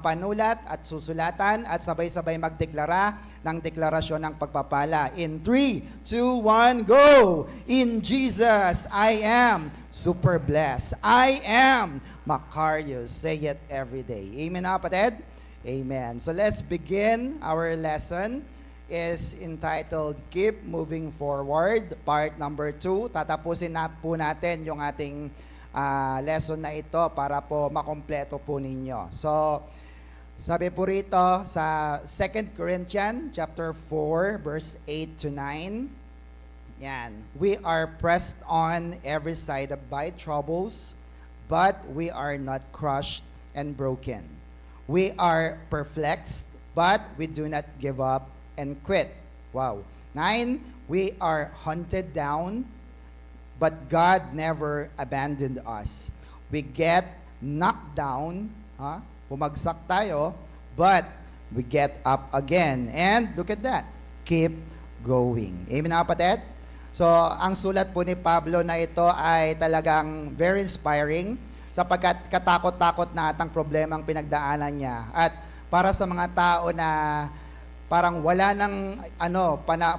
panulat at susulatan at sabay-sabay magdeklara ng deklarasyon ng pagpapala. In 3, 2, 1, go! In Jesus, I am super blessed. I am Macarius. Say it every day. Amen, kapatid? Amen. So let's begin. Our lesson is entitled Keep Moving Forward, part number 2. Tatapusin na po natin yung ating lesson na ito para po makompleto po ninyo. So, sabi po rito sa 2 Corinthians chapter 4 verse 8 to 9. Yan. We are pressed on every side by troubles, but we are not crushed and broken. We are perplexed, but we do not give up and quit. Wow. 9, we are hunted down, but God never abandoned us. We get knocked down, bumagsak tayo, but we get up again. And look at that. Keep going. Amen, kapatid? So, ang sulat po ni Pablo na ito ay talagang very inspiring sapagkat katakot-takot na atang problemang pinagdaanan niya. At para sa mga tao na parang wala ng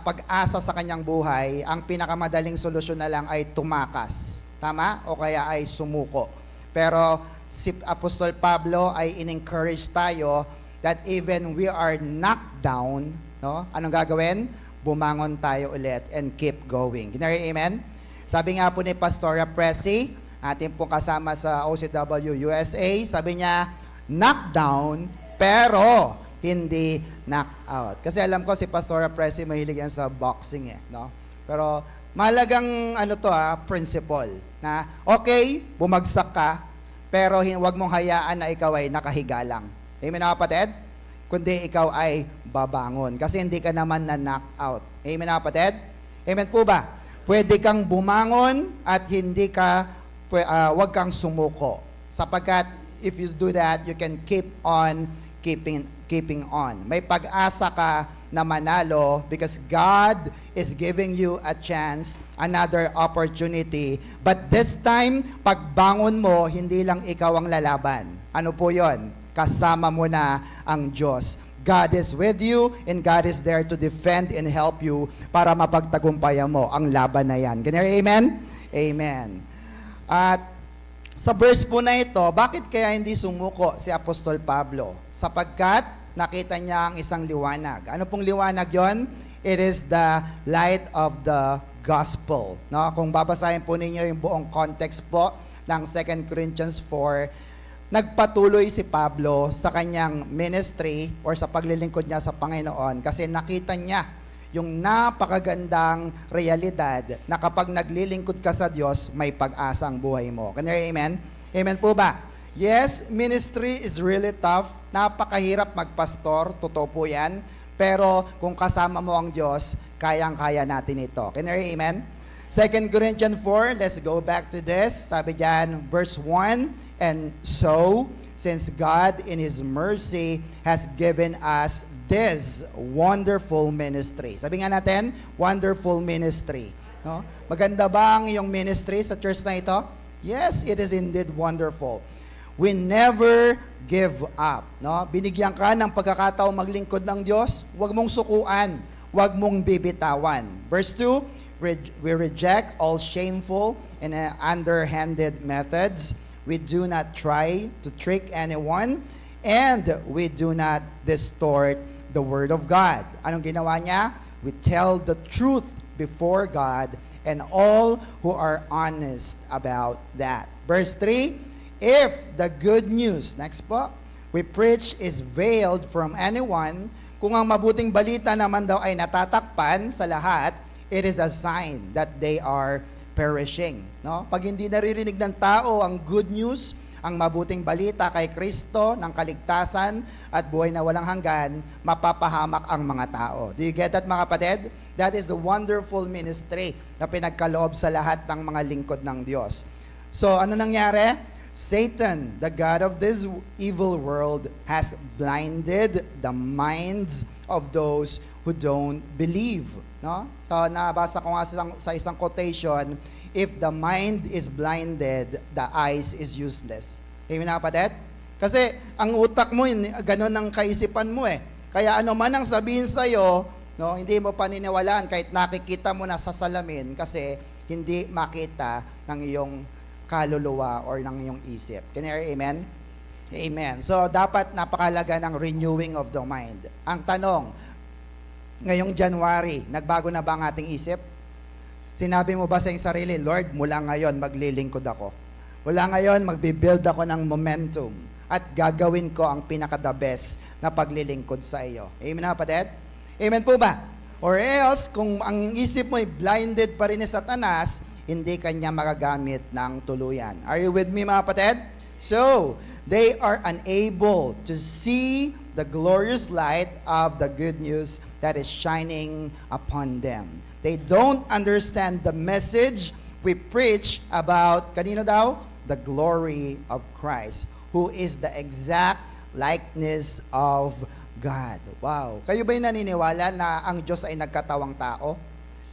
pag-asa sa kanyang buhay, ang pinakamadaling solusyon na lang ay tumakas. Tama? O kaya ay sumuko. Pero si Apostol Pablo ay in-encourage tayo that even we are knocked down, no? Anong gagawin? Bumangon tayo ulit and keep going. Amen? Sabi nga po ni Pastora Pressy, ating pong kasama sa OCW USA, sabi niya, knock down, pero hindi knock out. Kasi alam ko si Pastora Pressy mahilig yan sa boxing no? Pero mahalagang principle na okay, bumagsak ka, pero huwag mong hayaan na ikaw ay nakahiga lang. Amen, kapatid? Kundi ikaw ay babangon. Kasi hindi ka naman na-knock out. Amen, kapatid? Amen po ba? Pwede kang bumangon at huwag kang sumuko. Sapagkat if you do that, you can keep on keeping on. May pag-asa ka na manalo because God is giving you a chance, another opportunity. But this time, pagbangon mo, hindi lang ikaw ang lalaban. Ano po yon? Kasama mo na ang Diyos. God is with you and God is there to defend and help you para mapagtagumpayan mo ang laban na yan. Ganyan, amen? Amen. At sa verse po na ito, bakit kaya hindi sumuko si Apostol Pablo? Sapagkat nakita niya ang isang liwanag. Ano pong liwanag yon? It is the light of the gospel. No? Kung babasahin po ninyo yung buong context po ng 2 Corinthians 4, nagpatuloy si Pablo sa kanyang ministry or sa paglilingkod niya sa Panginoon kasi nakita niya yung napakagandang realidad na kapag naglilingkod ka sa Diyos, may pag-asa ang buhay mo. Can you hear amen? Amen po ba? Yes, ministry is really tough. Napakahirap magpastor, totoo po yan. Pero kung kasama mo ang Diyos, kayang-kaya natin ito. Can you hear amen? 2 Corinthians 4, let's go back to this. Sabi diyan, verse 1, and so, since God in His mercy has given us this wonderful ministry. Sabi nga natin, wonderful ministry. No? Maganda ba ang iyong ministry sa church na ito? Yes, it is indeed wonderful. We never give up. No? Binigyan ka ng pagkakataong maglingkod ng Diyos, huwag mong sukuan, huwag mong bibitawan. Verse 2, we reject all shameful and underhanded methods. We do not try to trick anyone, and we do not distort the Word of God. Anong ginawa niya? We tell the truth before God and all who are honest about that. Verse 3, if the good news, next po, we preach is veiled from anyone, kung ang mabuting balita naman daw ay natatakpan sa lahat, it is a sign that they are perishing. No? Pag hindi naririnig ng tao ang good news, ang mabuting balita kay Kristo ng kaligtasan at buhay na walang hanggan, mapapahamak ang mga tao. Do you get that, mga kapatid? That is the wonderful ministry na pinagkaloob sa lahat ng mga lingkod ng Diyos. So, ano nangyari? Satan, the god of this evil world, has blinded the minds of those who don't believe. No? So, nabasa ko nga sa isang quotation, if the mind is blinded, the eyes is useless. Amen na, kapatid? Kasi ang utak mo, ganun ang kaisipan mo eh. Kaya ano man ang sabihin sa'yo, no, hindi mo paniniwalaan kahit nakikita mo na sa salamin kasi hindi makita ng iyong kaluluwa or ng iyong isip. Can you hear amen? Amen. So, dapat napakalaga ng renewing of the mind. Ang tanong, ngayong January, nagbago na ba ang ating isip? Sinabi mo ba sa iyong sarili, Lord, mula ngayon maglilingkod ako. Mula ngayon, magbibuild ako ng momentum at gagawin ko ang pinaka-the best na paglilingkod sa iyo. Amen na, kapatid? Amen po ba? Or else, kung ang isip mo ay blinded pa rin ni Satanas, hindi kanya magagamit ng tuluyan. Are you with me, mga kapatid? So, they are unable to see the glorious light of the good news that is shining upon them. They don't understand the message we preach about, kanino daw? The glory of Christ, who is the exact likeness of God. Wow. Kayo ba'y naniniwala na ang Diyos ay nagkatawang tao?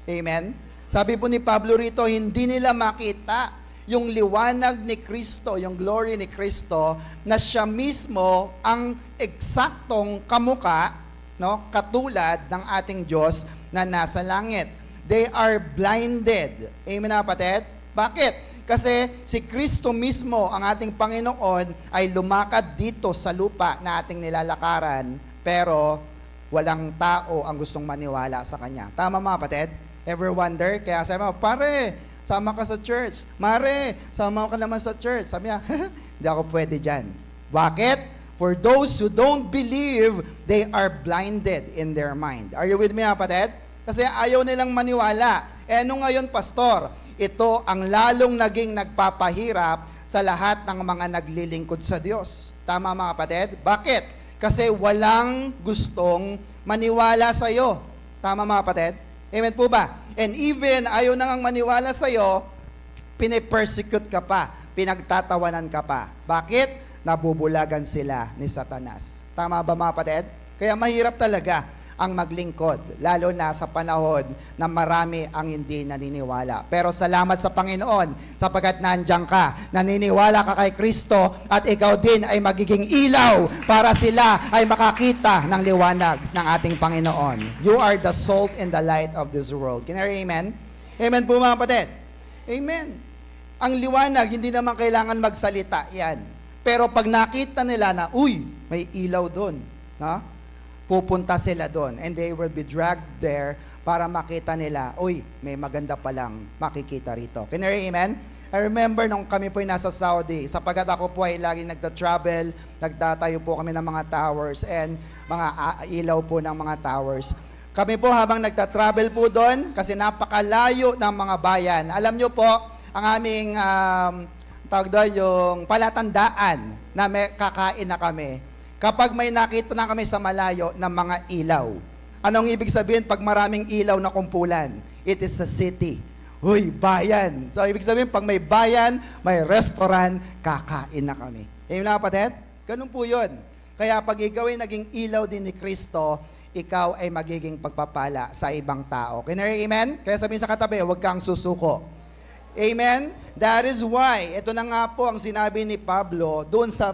Amen? Sabi po ni Pablo rito, hindi nila makita yung liwanag ni Kristo, yung glory ni Kristo, na siya mismo ang eksaktong kamuka, no, katulad ng ating Diyos na nasa langit. They are blinded. Amen na, kapatid? Bakit? Kasi si Kristo mismo, ang ating Panginoon, ay lumakad dito sa lupa na ating nilalakaran, pero walang tao ang gustong maniwala sa Kanya. Tama, mga kapatid? Ever wonder? Kaya sabi mo, pare, sama ka sa church. Mare, sama ka naman sa church. Sabi niya, hindi ako pwede dyan. Bakit? For those who don't believe, they are blinded in their mind. Are you with me, kapatid? Kasi ayaw nilang maniwala. Ano ngayon, pastor? Ito ang lalong naging nagpapahirap sa lahat ng mga naglilingkod sa Diyos. Tama, mga kapatid? Bakit? Kasi walang gustong maniwala sa iyo. Tama, mga kapatid? Amen po ba? And even ayaw na ngang maniwala sa iyo, pinipersecute ka pa, pinagtatawanan ka pa. Bakit? Nabubulagan sila ni Satanas. Tama ba, mga kapatid? Kaya mahirap talaga ang maglingkod, lalo na sa panahon na marami ang hindi naniniwala. Pero salamat sa Panginoon, sapagkat nandiyan ka, naniniwala ka kay Kristo, at ikaw din ay magiging ilaw para sila ay makakita ng liwanag ng ating Panginoon. You are the salt and the light of this world. Can you hear amen? Amen po, mga kapatid? Amen. Ang liwanag, hindi naman kailangan magsalita yan. Pero pag nakita nila na, uy, may ilaw doon, no? Pupunta sila doon and they will be dragged there para makita nila, uy, may maganda palang makikita rito. Can you hear amen? I remember nung kami po ay nasa Saudi, sapagkat ako po ay laging nagta-travel, nagtatayo po kami ng mga towers and mga ilaw po ng mga towers. Kami po habang nagta-travel po doon, kasi napakalayo ng mga bayan. Alam nyo po, ang aming tawag doon, yung palatandaan na may kakain na kami. Kapag may nakita na kami sa malayo ng mga ilaw. Anong ibig sabihin pag maraming ilaw na kumpulan? It is a city. Uy, bayan. So, ibig sabihin, pag may bayan, may restaurant, kakain na kami. Amen na, kapatid? Ganun po yun. Kaya pag ikaw ay naging ilaw din ni Kristo, ikaw ay magiging pagpapala sa ibang tao. Can you hear amen? Kaya sabihin sa katabi, huwag kang susuko. Amen? That is why, ito na nga po ang sinabi ni Pablo doon sa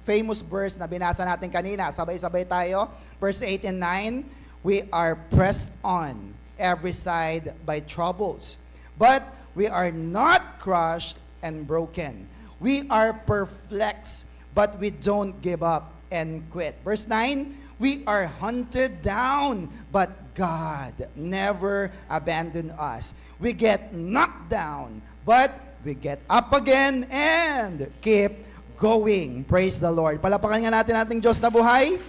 famous verse na binasa natin kanina. Sabay-sabay tayo. Verse 8 and 9, we are pressed on every side by troubles, but we are not crushed and broken. We are perplexed, but we don't give up and quit. Verse 9, we are hunted down, but God never abandoned us. We get knocked down, but we get up again and keep going. Praise the Lord. Palapakan nga natin ating Diyos na buhay.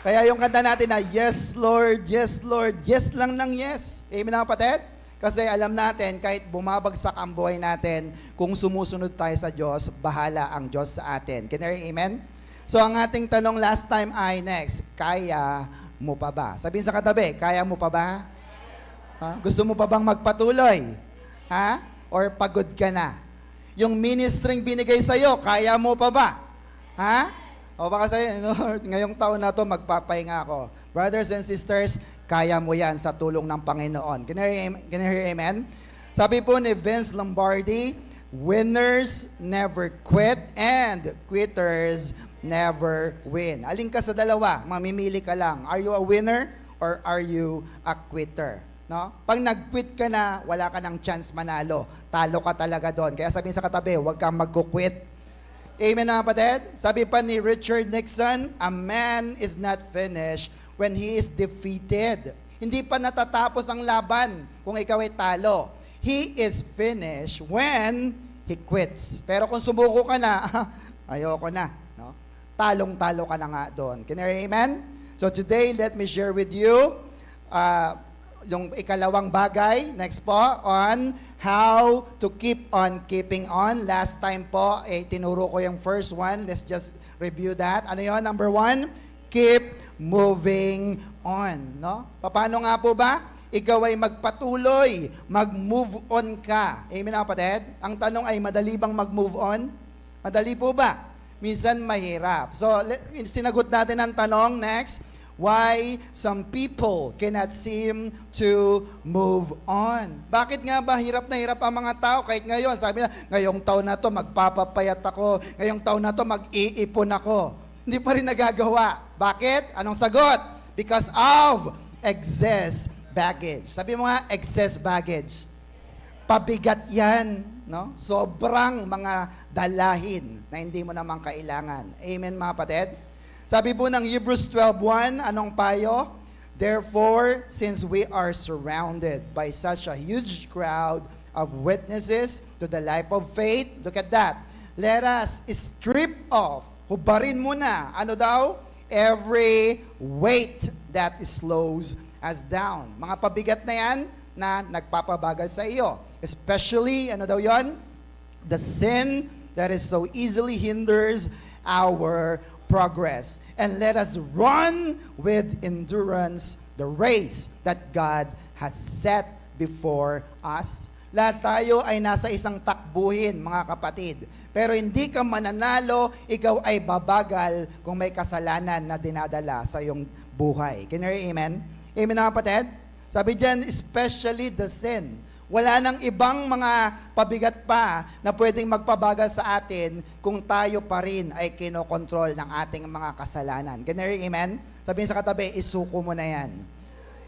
Kaya yung kanta natin na, yes Lord, yes Lord, yes lang ng yes. Amen na, kapatid? Kasi alam natin, kahit bumabagsak ang buhay natin, kung sumusunod tayo sa Diyos, bahala ang Diyos sa atin. Can you hear amen? So ang ating tanong last time ay next, kaya mo pa ba? Sabihin sa katabi, kaya mo pa ba? Ha? Gusto mo pa bang magpatuloy? Ha? Or pagod ka na? Yung ministering binigay sa'yo, kaya mo pa ba? Ha? O baka sa'yo, Lord, ngayong taon na to magpapahinga ako. Brothers and sisters, kaya mo yan sa tulong ng Panginoon. Can you hear amen? Sabi po ni Vince Lombardi, Winners never quit and quitters never win. Alin ka sa dalawa? Mamimili ka lang. Are you a winner or are you a quitter? No? Pag nag-quit ka na, wala ka ng chance manalo. Talo ka talaga doon. Kaya sabihin sa katabi, huwag kang mag-quit. Amen mga kapatid? Sabi pa ni Richard Nixon, a man is not finished when he is defeated. Hindi pa natatapos ang laban kung ikaw ay talo. He is finished when he quits. Pero kung sumuko ka na, ayoko na. No? Talong-talo ka na nga doon. Can you hear amen? So today, let me share with you yung ikalawang bagay, next po, on how to keep on keeping on. Last time po, tinuro ko yung first one. Let's just review that. Ano yun? Number 1, keep moving on. No? Paano nga po ba? Ikaw ay magpatuloy, mag-move on ka. Amen na kapatid? Ang tanong ay, madali bang mag-move on? Madali po ba? Minsan mahirap. So, sinagot natin ang tanong, next, why some people cannot seem to move on. Bakit nga ba hirap na hirap ang mga tao? Kahit ngayon, sabi na, ngayong taon na to magpapapayat ako, ngayong taon na to mag-iipon ako. Hindi pa rin nagagawa. Bakit? Anong sagot? Because of excess baggage. Sabi mo nga, excess baggage. Pabigat yan, no? Sobrang mga dalahin na hindi mo naman kailangan. Amen, mga kapatid? Sabi po ng Hebrews 12:1, anong payo? Therefore, since we are surrounded by such a huge crowd of witnesses to the life of faith, look at that. Let us strip off, hubarin mo na, ano daw? Every weight that slows us down. Mga pabigat na yan na nagpapabagal sa iyo. Especially, ano daw yon? The sin that is so easily hinders our progress. And let us run with endurance the race that God has set before us. Lahat tayo ay nasa isang takbuhin, mga kapatid. Pero hindi ka mananalo, ikaw ay babagal kung may kasalanan na dinadala sa iyong buhay. Can you hear amen? Amen mga kapatid? Sabi dyan, especially the sin. Wala nang ibang mga pabigat pa na pwedeng magpabagal sa atin kung tayo pa rin ay kinokontrol ng ating mga kasalanan. Can you hear amen? Sabihin sa katabi, isuko mo na yan.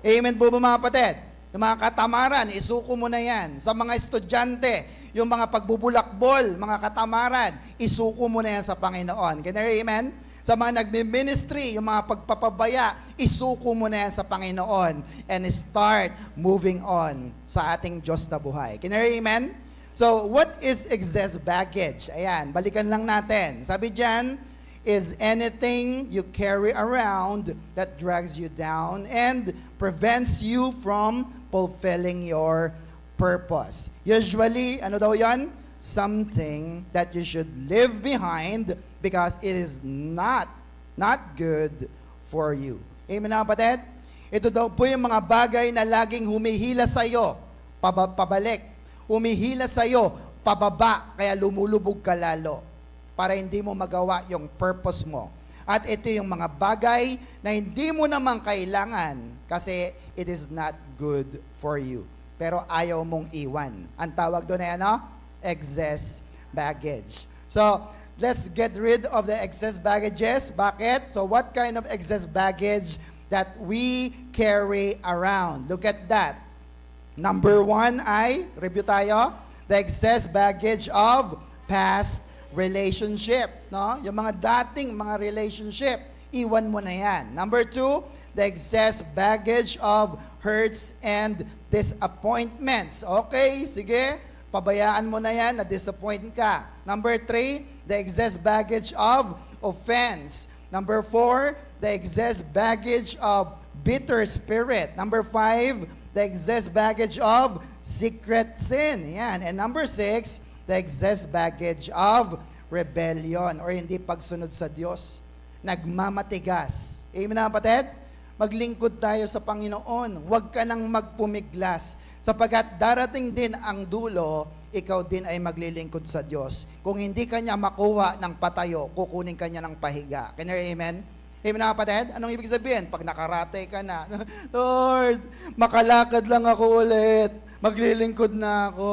Amen po ba mga kapatid? Yung mga katamaran, isuko mo na yan. Sa mga estudyante, yung mga pagbubulakbol, mga katamaran, isuko mo na yan sa Panginoon. Can you hear amen? Sa mga nagme-ministry, yung mga pagpapabaya, isuko mo na yan sa Panginoon and start moving on sa ating Diyos na buhay. Can you hear amen? So, what is excess baggage? Ayan, balikan lang natin. Sabi dyan, is anything you carry around that drags you down and prevents you from fulfilling your purpose. Usually, ano daw yan? Something that you should leave behind because it is not good for you. Amen na kapatid? Ito daw po yung mga bagay na laging humihila sa iyo, pabalik. Humihila sa iyo, pababa, kaya lumulubog ka lalo para hindi mo magawa yung purpose mo. At ito yung mga bagay na hindi mo naman kailangan kasi it is not good for you. Pero ayaw mong iwan. Ang tawag doon ay ano? Excess baggage. So, let's get rid of the excess baggages. Bakit? So, what kind of excess baggage that we carry around? Look at that. Number 1 ay, review tayo, the excess baggage of past relationship. No? Yung mga dating mga relationship, iwan mo na yan. Number 2, the excess baggage of hurts and disappointments. Okay, sige, pabayaan mo na yan, na-disappoint ka. Number 3, the excess baggage of offense. Number 4, the excess baggage of bitter spirit. Number 5, the excess baggage of secret sin. Yan. And number 6, the excess baggage of rebellion or hindi pagsunod sa Diyos. Nagmamatigas. Amen na kapatid? Maglingkod tayo sa Panginoon. Huwag ka nang magpumiglas. Sapagkat darating din ang dulo, ikaw din ay maglilingkod sa Diyos. Kung hindi ka niya makuha ng patayo, kukunin ka niya ng pahiga. Can you hear amen? Amen na kapatid? Anong ibig sabihin? Pag nakarate ka na, Lord, makalakad lang ako ulit. Maglilingkod na ako.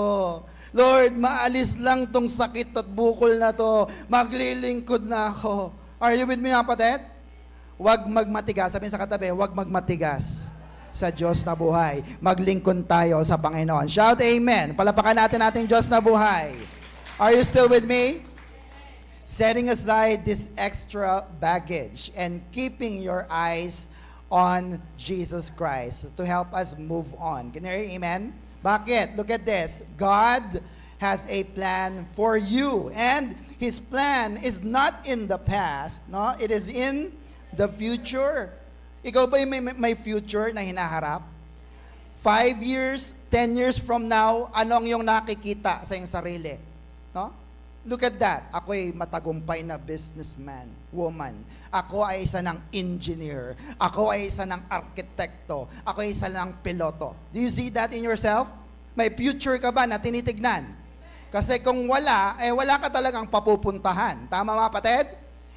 Lord, maalis lang tong sakit at bukol na to. Maglilingkod na ako. Are you with me, kapatid? Huwag magmatigas. Sabihin sa katabi, huwag magmatigas sa Diyos na buhay. Maglingkod tayo sa Panginoon. Shout amen. Palapakan natin ating Diyos na buhay. Are you still with me? Setting aside this extra baggage and keeping your eyes on Jesus Christ to help us move on. Can you hear amen? Bakit? Look at this. God has a plan for you. And His plan is not in the past. No? It is in the future. Ikaw ba may future na hinaharap? 5 years, 10 years from now, ano ang iyong nakikita sa iyong sarili? No? Look at that. Ako ay matagumpay na businessman, woman. Ako ay isa ng engineer. Ako ay isa ng arkitekto. Ako ay isa ng piloto. Do you see that in yourself? May future ka ba na tinitignan? Kasi kung wala, wala ka talagang papupuntahan. Tama mga kapatid?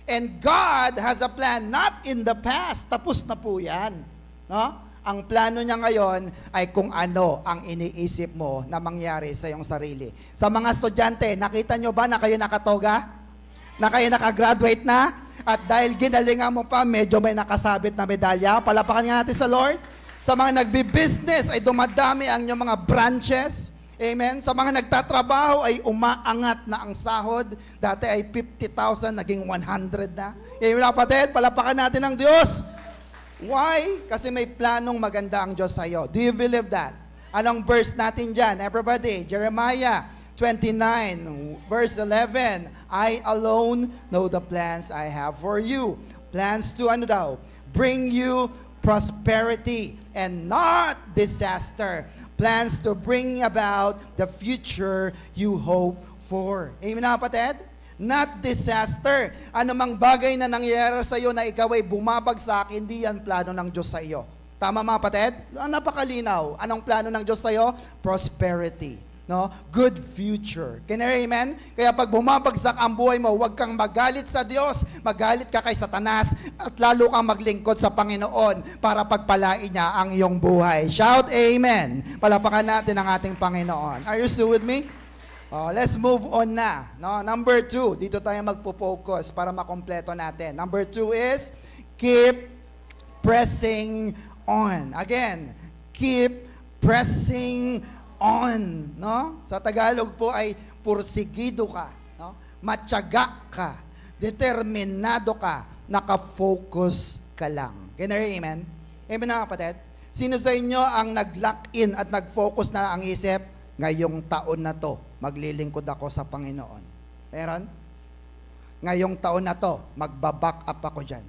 And God has a plan not in the past. Tapos na po yan. No? Ang plano niya ngayon ay kung ano ang iniisip mo na mangyari sa iyong sarili. Sa mga estudyante, nakita nyo ba na kayo nakatoga? Na kayo nakagraduate na? At dahil ginalingan mo pa, medyo may nakasabit na medalya. Palapakan nga natin sa Lord. Sa mga nagbi-business ay dumadami ang inyong mga branches. Amen. Sa mga nagtatrabaho ay umaangat na ang sahod. Dati ay 50,000, naging 100 na. Amen, kapatid, palapakan natin ang Diyos. Why? Kasi may planong maganda ang Diyos sa iyo. Do you believe that? Anong verse natin dyan? Everybody, Jeremiah 29, verse 11. I alone know the plans I have for you. Plans to, ano daw? Bring you prosperity and not disaster. Plans to bring about the future you hope for. Amen na, kapatid? Not disaster. Anumang bagay na nangyayari sa iyo na ikaw ay bumabagsak, hindi yan plano ng Diyos sa iyo. Tama mga kapatid? Napakalinaw. Anong plano ng Diyos sa iyo? Prosperity. No? Good future. Can you hear amen? Kaya pag bumabagsak ang buhay mo, huwag kang magalit sa Diyos. Magalit ka kay Satanas at lalo kang maglingkod sa Panginoon para pagpalain niya ang iyong buhay. Shout amen. Palapakan natin ang ating Panginoon. Are you still with me? Let's move on na. No? Number 2, dito tayo magpo-focus para makompleto natin. Number 2 is, keep pressing on. Again, keep pressing on. No? Sa Tagalog po ay pursigido ka. No? Matyaga ka. Determinado ka. Naka-focus ka lang. Can you hear amen? Amen na kapatid? Sino sa inyo ang nag-lock in at nag-focus na ang isip? Ngayong taon na to, maglilingkod ako sa Panginoon. Meron? Ngayong taon na to, magbaback up ako dyan.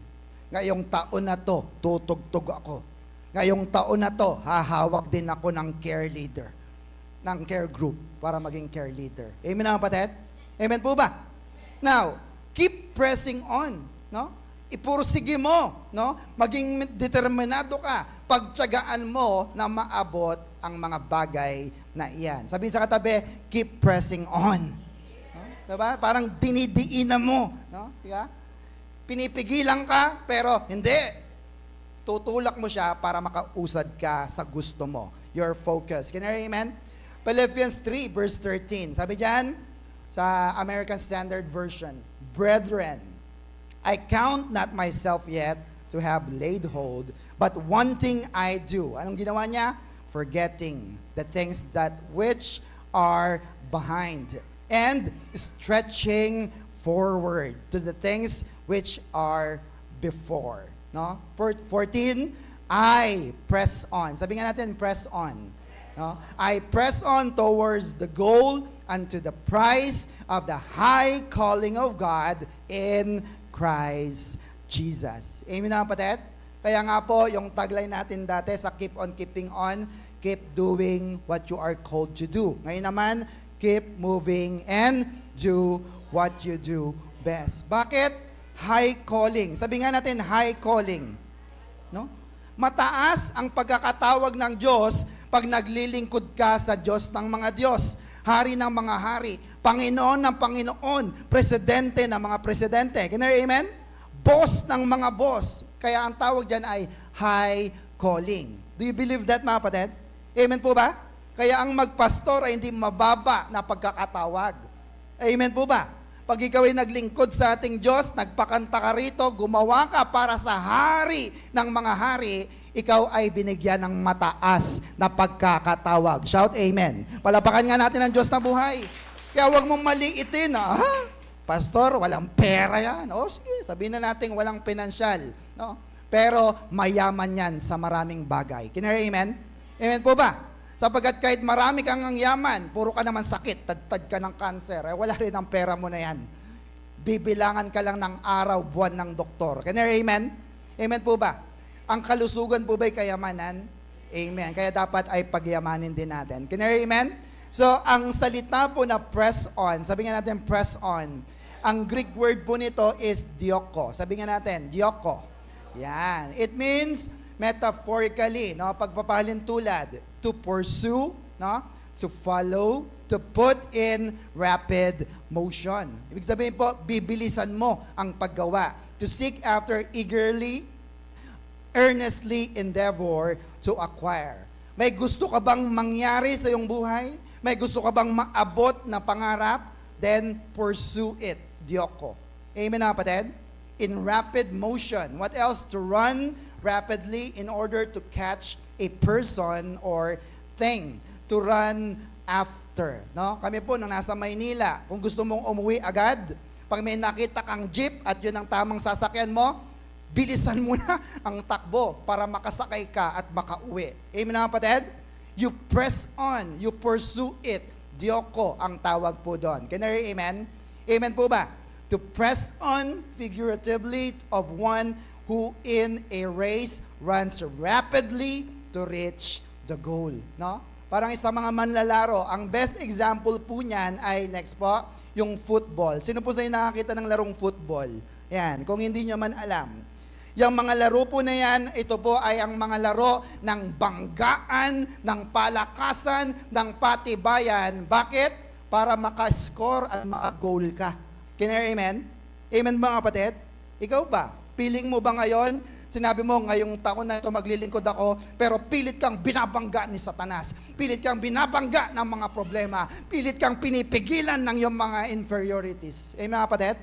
Ngayong taon na to, tutugtog ako. Ngayong taon na to, hahawak din ako ng care leader, ng care group, para maging care leader. Amen na kapatid? Amen po ba? Now, keep pressing on. No? Ipursige mo. No? Maging determinado ka. Pagtiyagaan mo na maabot ang mga bagay na iyan. Sabihin sa katabi, keep pressing on. No? Diba? Parang dinidiinan mo. No? Diba? Pinipigilan ka, pero hindi. Tutulak mo siya para makausad ka sa gusto mo. Your focus. Can you hear amen? Philippians 3, verse 13. Sabi dyan, sa American Standard Version, Brethren, I count not myself yet to have laid hold, but one thing I do. Anong ginawa niya? Forgetting the things that which are behind and stretching forward to the things which are before. No? 14, I press on. Sabi nga natin, press on. No? I press on towards the goal unto the prize of the high calling of God in Christ Jesus. Amen na kapatid? Kaya nga po, yung tagline natin dati sa keep on keeping on, keep doing what you are called to do. Ngayon naman, keep moving and do what you do best. Bakit? High calling. Sabi nga natin, high calling. No? Mataas ang pagkakatawag ng Diyos pag naglilingkod ka sa Diyos ng mga Diyos. Hari ng mga hari. Panginoon ng Panginoon. Presidente ng mga presidente. Can you hear amen? Boss ng mga boss. Kaya ang tawag dyan ay high calling. Do you believe that, mga kapatid? Amen po ba? Kaya ang magpastor ay hindi mababa na pagkakatawag. Amen po ba? Pag ikaw ay naglingkod sa ating Diyos, nagpakanta ka rito, gumawa ka para sa hari ng mga hari, ikaw ay binigyan ng mataas na pagkakatawag. Shout amen. Palapakan nga natin ang Diyos na buhay. Kaya huwag mong maliitin. Pastor, walang pera yan. O sige, sabihin na natin walang pinansyal. No? Pero mayaman yan sa maraming bagay. Can you hear amen? Amen po ba? Sapagkat kahit marami kang ang yaman, puro ka naman sakit, tad ka ng cancer, wala rin ang pera mo na yan. Bibilangan ka lang ng araw, buwan ng doktor. Can you hear amen? Amen po ba? Ang kalusugan po ba'y kayamanan? Amen. Kaya dapat ay pagyamanin din natin. Can you hear amen? So, ang salita po na press on, sabi nga natin press on. Ang Greek word po nito is dioko. Sabi nga natin, dioko. Yan. It means metaphorically, no, pagpapalin tulad, to pursue, no, to follow, to put in rapid motion. Ibig sabihin po, bibilisan mo ang paggawa. To seek after eagerly, earnestly endeavor to acquire. May gusto ka bang mangyari sa iyong buhay? May gusto ka bang maabot na pangarap? Then pursue it. Dioko. Amen na kapatid? In rapid motion. What else? To run rapidly in order to catch a person or thing. To run after. No? Kami po, nung nasa Maynila, kung gusto mong umuwi agad, pag may nakita kang jeep at yun ang tamang sasakyan mo, bilisan mo na ang takbo para makasakay ka at makauwi. Amen na kapatid? You press on, you pursue it. Dioko ang tawag po doon. Can you hear amen? Amen po ba? To press on figuratively of one who in a race runs rapidly to reach the goal. No? Parang sa mga manlalaro, ang best example po niyan ay, next po, yung football. Sino po sa'yo nakakita ng larong football? Yan, kung hindi nyo man alam. Yung mga laro po na yan, ito po ay ang mga laro ng banggaan, ng palakasan, ng patibayan. Bakit? Para makascore at maka-goal ka. Can you hear amen? Amen ba mga kapatid? Ikaw ba? Piling mo ba ngayon? Sinabi mo, ngayong taon na ito maglilingkod ako, pero pilit kang binabangga ni Satanas. Pilit kang binabangga ng mga problema. Pilit kang pinipigilan ng iyong mga inferiorities. Amen mga kapatid?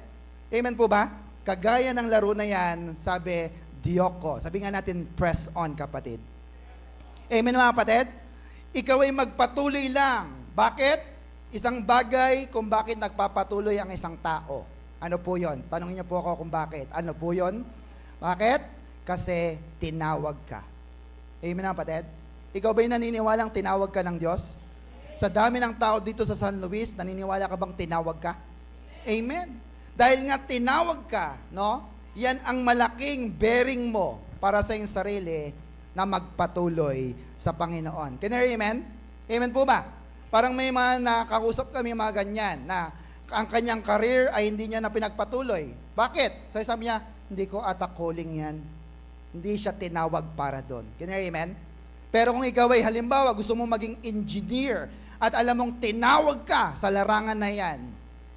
Amen po ba? Kagaya ng laro na yan, sabi, dioko. Sabi nga natin, press on kapatid. Amen mga kapatid? Ikaw ay magpatuloy lang. Bakit? Isang bagay kung bakit nagpapatuloy ang isang tao. Ano po yon? Tanungin niyo po ako kung bakit. Ano po yon? Bakit? Kasi tinawag ka. Amen na kapatid? Ikaw ba'y naniniwalang tinawag ka ng Diyos? Sa dami ng tao dito sa San Luis, naniniwala ka bang tinawag ka? Amen. Dahil nga tinawag ka, no? Yan ang malaking bearing mo para sa iyong sarili na magpatuloy sa Panginoon. Can you hear amen? Amen po ba? Parang may mga nakakusap kami mga ganyan na ang kanyang career ay hindi niya na pinagpatuloy. Bakit? Sabi niya, hindi ko ata calling yan. Hindi siya tinawag para doon. Can you hear amen? Pero kung ikaw ay halimbawa gusto mong maging engineer at alam mong tinawag ka sa larangan na yan,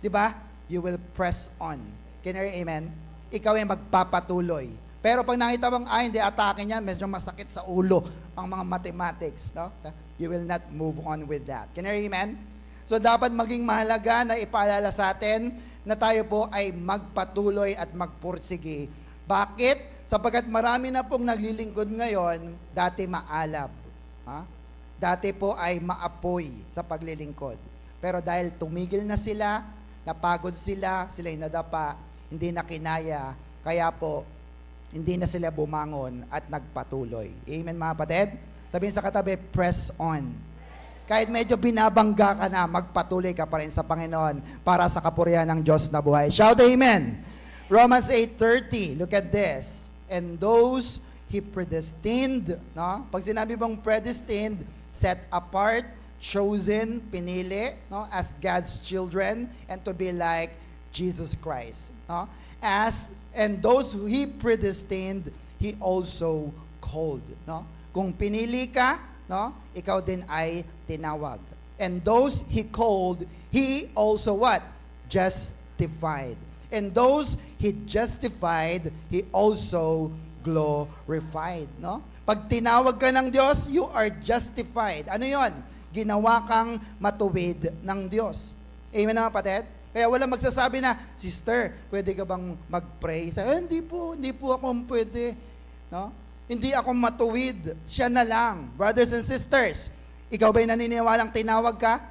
di ba? You will press on. Can you hear amen? Ikaw ay magpapatuloy. Pero pag nakita mong, hindi atake niya, medyo masakit sa ulo ang mga mathematics. No? You will not move on with that. Can you hear amen? So dapat maging mahalaga na ipaalala sa atin na tayo po ay magpatuloy at magpursige. Bakit? Sapagkat marami na pong naglilingkod ngayon, dati maalab. Dati po ay maapoy sa paglilingkod. Pero dahil tumigil na sila, napagod sila, sila'y nadapa, hindi na kinaya, kaya po, hindi na sila bumangon at nagpatuloy. Amen mga kapatid? Sabihin sa katabi, press on. Kahit medyo binabangga ka na, magpatuloy ka pa rin sa Panginoon para sa kapurihan ng Diyos na buhay. Shout amen! Romans 8:30, look at this. And those He predestined, no? Pag sinabi bang predestined, set apart, chosen, pinili, no? As God's children and to be like Jesus Christ. No? And those who He predestined, He also called. No? Kung pinili ka, no? Ikaw din ay tinawag. And those He called, He also what? Justified. And those He justified, He also glorified. No? Pag tinawag ka ng Diyos, you are justified. Ano yon? Ginawa kang matuwid ng Diyos. Amen mga kapatid? Kaya walang magsasabi na, sister, pwede ka bang mag-pray? Hindi po ako pwede. No? Hindi ako matuwid. Siya na lang. Brothers and sisters, ikaw ba'y naniniwalang tinawag ka?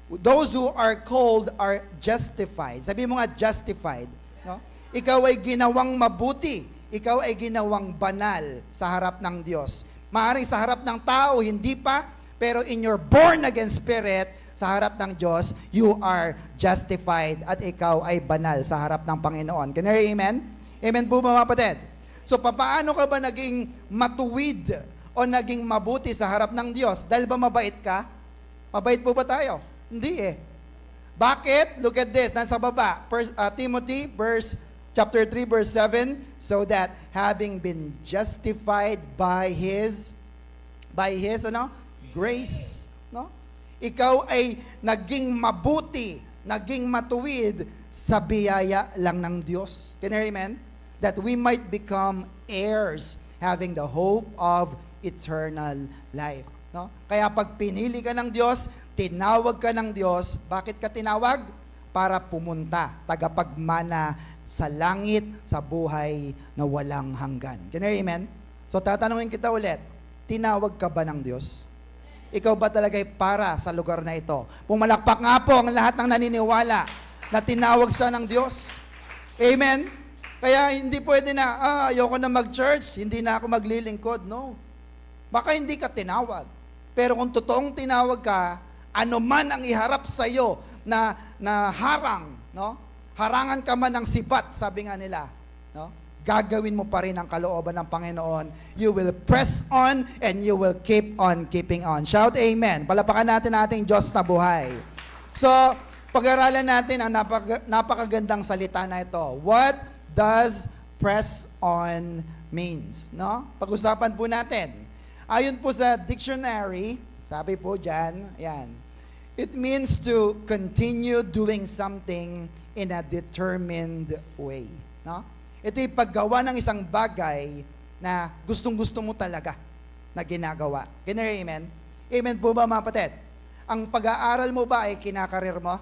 Those who are called are justified. Sabi mo nga, justified. No? Ikaw ay ginawang mabuti. Ikaw ay ginawang banal sa harap ng Diyos. Maaaring sa harap ng tao, hindi pa, pero in your born again spirit, sa harap ng Diyos, you are justified at ikaw ay banal sa harap ng Panginoon. Can you hear amen? Amen po mga kapatid? So, paano ka ba naging matuwid o naging mabuti sa harap ng Diyos? Dahil ba mabait ka? Mabait po ba tayo? Hindi eh. Bakit? Look at this. Nasa baba. Timothy, chapter 3, verse 7, so that having been justified by His grace, no? Ikaw ay naging mabuti, naging matuwid sa biyaya lang ng Diyos. Can you hear amen? That we might become heirs, having the hope of eternal life. No? Kaya pag pinili ka ng Diyos, tinawag ka ng Diyos, bakit ka tinawag? Para pumunta, tagapagmana sa langit, sa buhay na walang hanggan. Can you hear amen? So tatanungin kita ulit, tinawag ka ba ng Diyos? Ikaw ba talaga ay para sa lugar na ito? Pumalakpak nga po ang lahat ng naniniwala na tinawag siya ng Diyos. Amen? Kaya hindi pwede na, ayoko na mag-church, hindi na ako maglilingkod. No. Baka hindi ka tinawag. Pero kung totoong tinawag ka, ano man ang iharap sa iyo na harang, no? Harangan ka man ng sibat, sabi nga nila, no? Gagawin mo pa rin ang kalooban ng Panginoon. You will press on and you will keep on keeping on. Shout amen. Palapakan natin ating Diyos na buhay. So, pag-aralan natin ang napakagandang salita na ito. What does press on means? No? Pag-usapan po natin. Ayon po sa dictionary, sabi po dyan, yan, it means to continue doing something in a determined way. No? Ito yung paggawa ng isang bagay na gustong-gusto mo talaga na ginagawa. Can you hear amen? Amen po ba mga kapatid? Ang pag-aaral mo ba ay kinakarir mo?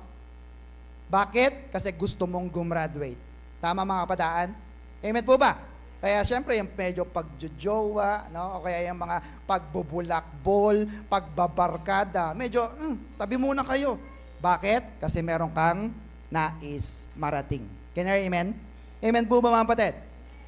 Bakit? Kasi gusto mong gumraduate. Tama mga kapadaan? Amen po ba? Kaya siyempre yung medyo pagjojowa, no? O kaya yung mga pagbubulakbol, pagbabarkada, medyo, tabi muna kayo. Bakit? Kasi meron kang nais marating. Can you hear amen? Amen po ba mga kapatid?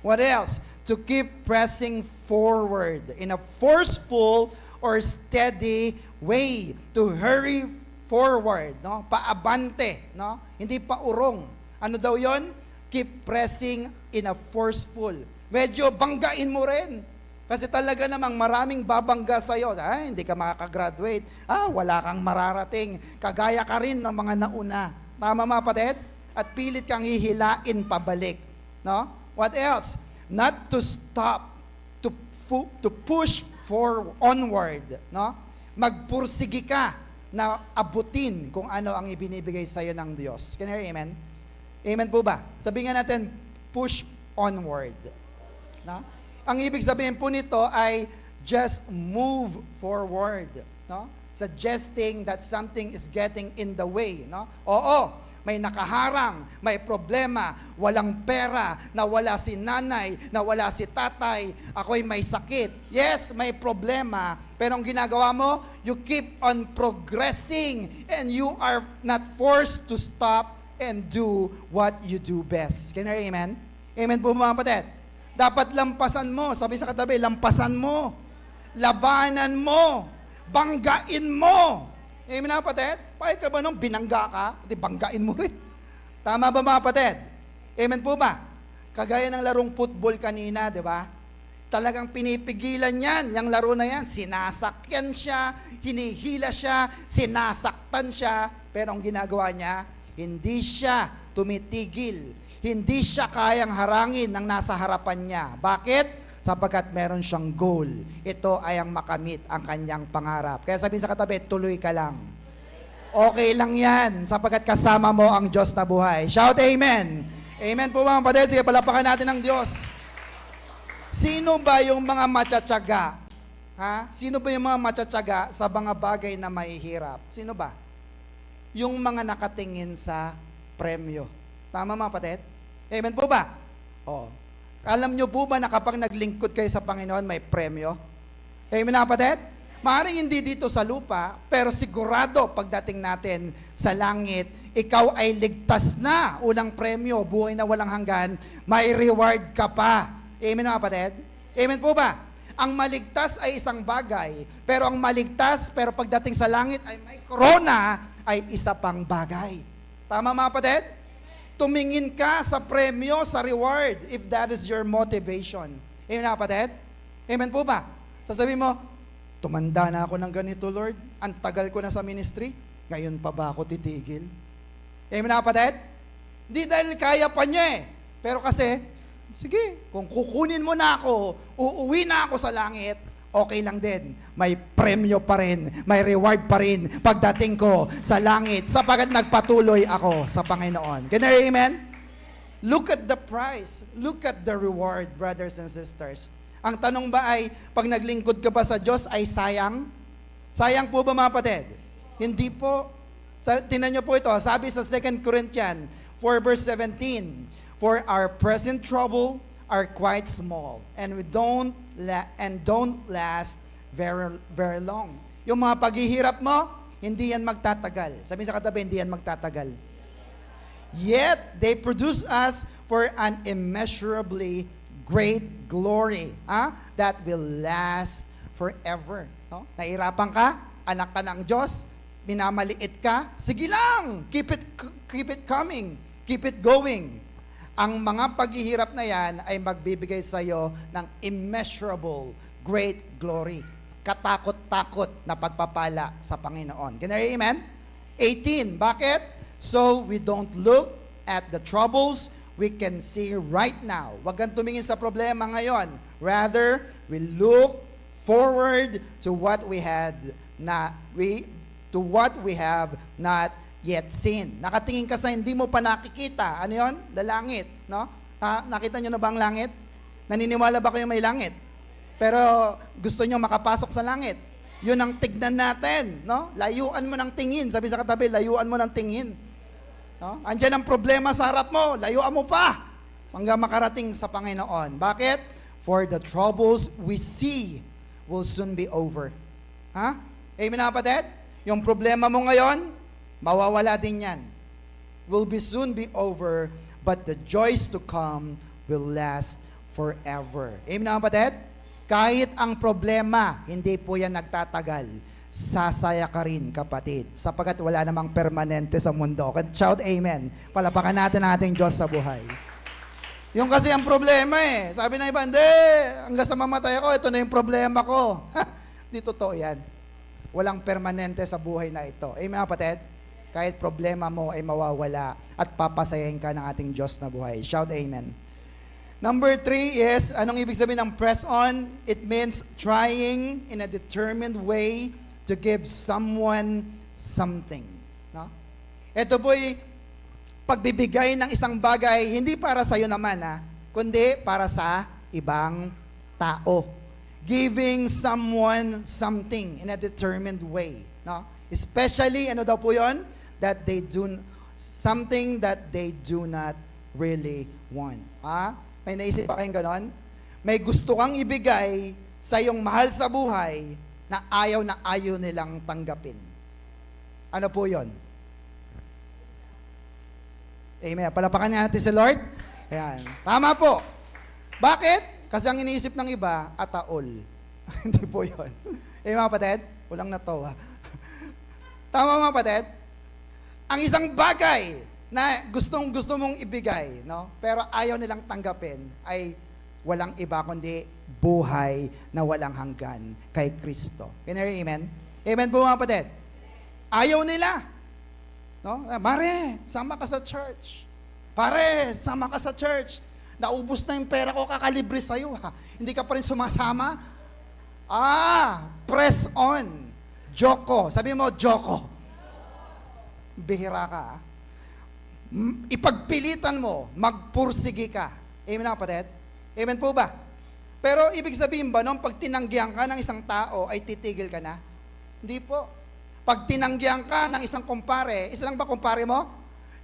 What else? To keep pressing forward in a forceful or steady way. To hurry forward, no? Paabante, no? Hindi pa urong. Ano daw yon? Keep pressing in a forceful. Medyo banggain mo rin. Kasi talaga namang maraming babangga sa'yo. Hindi ka makakagraduate. Wala kang mararating. Kagaya ka rin ng mga nauna. Tama mga kapatid? At pilit kang hihilain pabalik. No? What else? Not to stop, to push onward. No? Magpursigi ka na abutin kung ano ang ibinibigay sa iyo ng Diyos. Can you hear amen? Amen po ba? Sabihin nga natin, push onward. No? Ang ibig sabihin po nito ay just move forward. No? Suggesting that something is getting in the way. No? Oo, may nakaharang, may problema, walang pera, nawala si nanay, nawala si tatay, ako'y may sakit. Yes, may problema, pero ang ginagawa mo, you keep on progressing and you are not forced to stop and do what you do best. Can you hear amen? Amen po mga kapatid. Dapat lampasan mo, sabi sa katabi, lampasan mo, labanan mo, banggain mo. Amen mga kapatid? Pakit ka ba nung binangga ka? Di banggain mo rin. Tama ba mga kapatid? Amen po ba? Kagaya ng larong football kanina, di ba? Talagang pinipigilan yan, yung laro na yan. Sinasakyan siya, hinihila siya, sinasaktan siya, pero ang ginagawa niya, hindi siya tumitigil. Hindi siya kayang harangin ng nasa harapan niya. Bakit? Sapagkat meron siyang goal. Ito ay ang makamit ang kanyang pangarap. Kaya sabihin sa katabi, tuloy ka lang. Okay lang yan, sapagkat kasama mo ang Diyos na buhay. Shout amen. Amen po mga kapatid. Sige, palapakan natin ang Diyos. Sino ba yung mga matsatsaga? Ha? Sino ba yung mga matsatsaga sa mga bagay na mahihirap? Sino ba? Yung mga nakatingin sa premyo. Tama mga kapatid? Amen po ba? Oh. Alam nyo po ba na kapag naglingkod kayo sa Panginoon, may premyo? Amen mga kapatid? Maaaring hindi dito sa lupa, pero sigurado pagdating natin sa langit, ikaw ay ligtas na. Unang premyo, buhay na walang hanggan, may reward ka pa. Amen mga kapatid? Amen po ba? Ang maligtas ay isang bagay, pero ang maligtas, pero pagdating sa langit ay may corona, ay isa pang bagay. Tama mga kapatid? Tumingin ka sa premyo, sa reward, if that is your motivation. Amen mga kapatid? Amen po ba? Sasabihin mo, tumanda na ako ng ganito, Lord. Ang tagal ko na sa ministry. Ngayon pa ba ako titigil? Amen mga kapatid? Hindi dahil kaya pa niya eh. Pero kasi, sige, kung kukunin mo na ako, uuwi na ako sa langit, okay lang din. May premyo pa rin, may reward pa rin pagdating ko sa langit sapagkat nagpatuloy ako sa Panginoon. Can I hear amen? Look at the price. Look at the reward, brothers and sisters. Ang tanong ba ay, pag naglingkod ka ba sa Diyos ay sayang? Sayang po ba mga kapatid? Hindi po. Tingnan niyo po ito, sabi sa 2 Corinthians 4 verse 17, for our present trouble are quite small, and don't last very very long. Yung mga paghihirap mo, hindi yan magtatagal. Sabi sa katabi, hindi yan magtatagal. Yet they produce us for an immeasurably great glory, that will last forever. No? Nahirapan ka, anak ka ng Diyos, minamaliit ka, sige lang, keep it coming, keep it going. Ang mga paghihirap na yan ay magbibigay sa iyo ng immeasurable great glory. Katakot-takot na pagpapala sa Panginoon. Can I hear amen? 18. Bakit? So we don't look at the troubles we can see right now. Huwag kang tumingin sa problema ngayon. Rather, we look forward to what we have not yet seen. Nakatingin ka sa hindi mo pa nakikita. Ano 'yon? The langit, no? Nakita niyo na ba ang langit? Naniniwala ba kayo may langit? Pero gusto niyo makapasok sa langit. 'Yun ang tignan natin, no? Layuan mo ng tingin. Sabi sa katabi, layuan mo ng tingin. No? Andiyan ang problema sa harap mo, layuan mo pa hanggang makarating sa Panginoon. Bakit? For the troubles we see will soon be over. Ha? Amen na kapatid? Yung problema mo ngayon, mawawala din yan. Will soon be over, but the joys to come will last forever. Amen na kapatid? Kahit ang problema, hindi po yan nagtatagal. Sasaya ka rin, kapatid, sapagkat wala namang permanente sa mundo. Shout amen. Palapakan natin ang ating Diyos sa buhay. Yung kasi ang problema eh. Sabi ng iba, hindi, hanggang sa mamatay ako, ito na yung problema ko. Di totoo yan. Walang permanente sa buhay na ito. Amen, kapatid? Kahit problema mo ay mawawala at papasayahin ka ng ating Diyos na buhay. Shout amen. Number 3 is, anong ibig sabihin ng press on? It means trying in a determined way to give someone something. No? Ito po'y pagbibigay ng isang bagay, hindi para sa iyo naman, kundi para sa ibang tao. Giving someone something in a determined way. No? Especially, ano daw po yun? That they do, something that they do not really want. May naisip pa kayong ganon? May gusto kang ibigay sa iyong mahal sa buhay na ayaw nilang tanggapin. Ano po yon? Amen. Palapakan natin si Lord. Ayan. Tama po. Bakit? Kasi ang iniisip ng iba, ataol. Hindi po yon. Mga kapatid, walang natawa. Tama mga kapatid? Ang isang bagay na gusto mong ibigay, no? Pero ayaw nilang tanggapin, ay walang iba kundi buhay na walang hanggan kay Kristo. Can you hear amen? Amen po mga kapatid? Ayaw nila. No? Mare, sama ka sa church. Pare, sama ka sa church. Naubos na yung pera ko, kakalibre sa'yo. Hindi ka pa rin sumasama? Press on. Joko. Sabi mo, Joko. Bihira ka. Ipagpilitan mo, magpursige ka. Amen na kapatid? Amen po ba? Pero ibig sabihin ba, nung pag tinanggihan ka ng isang tao, ay titigil ka na? Hindi po. Pag tinanggihan ka ng isang kumpare, isa lang ba kumpare mo?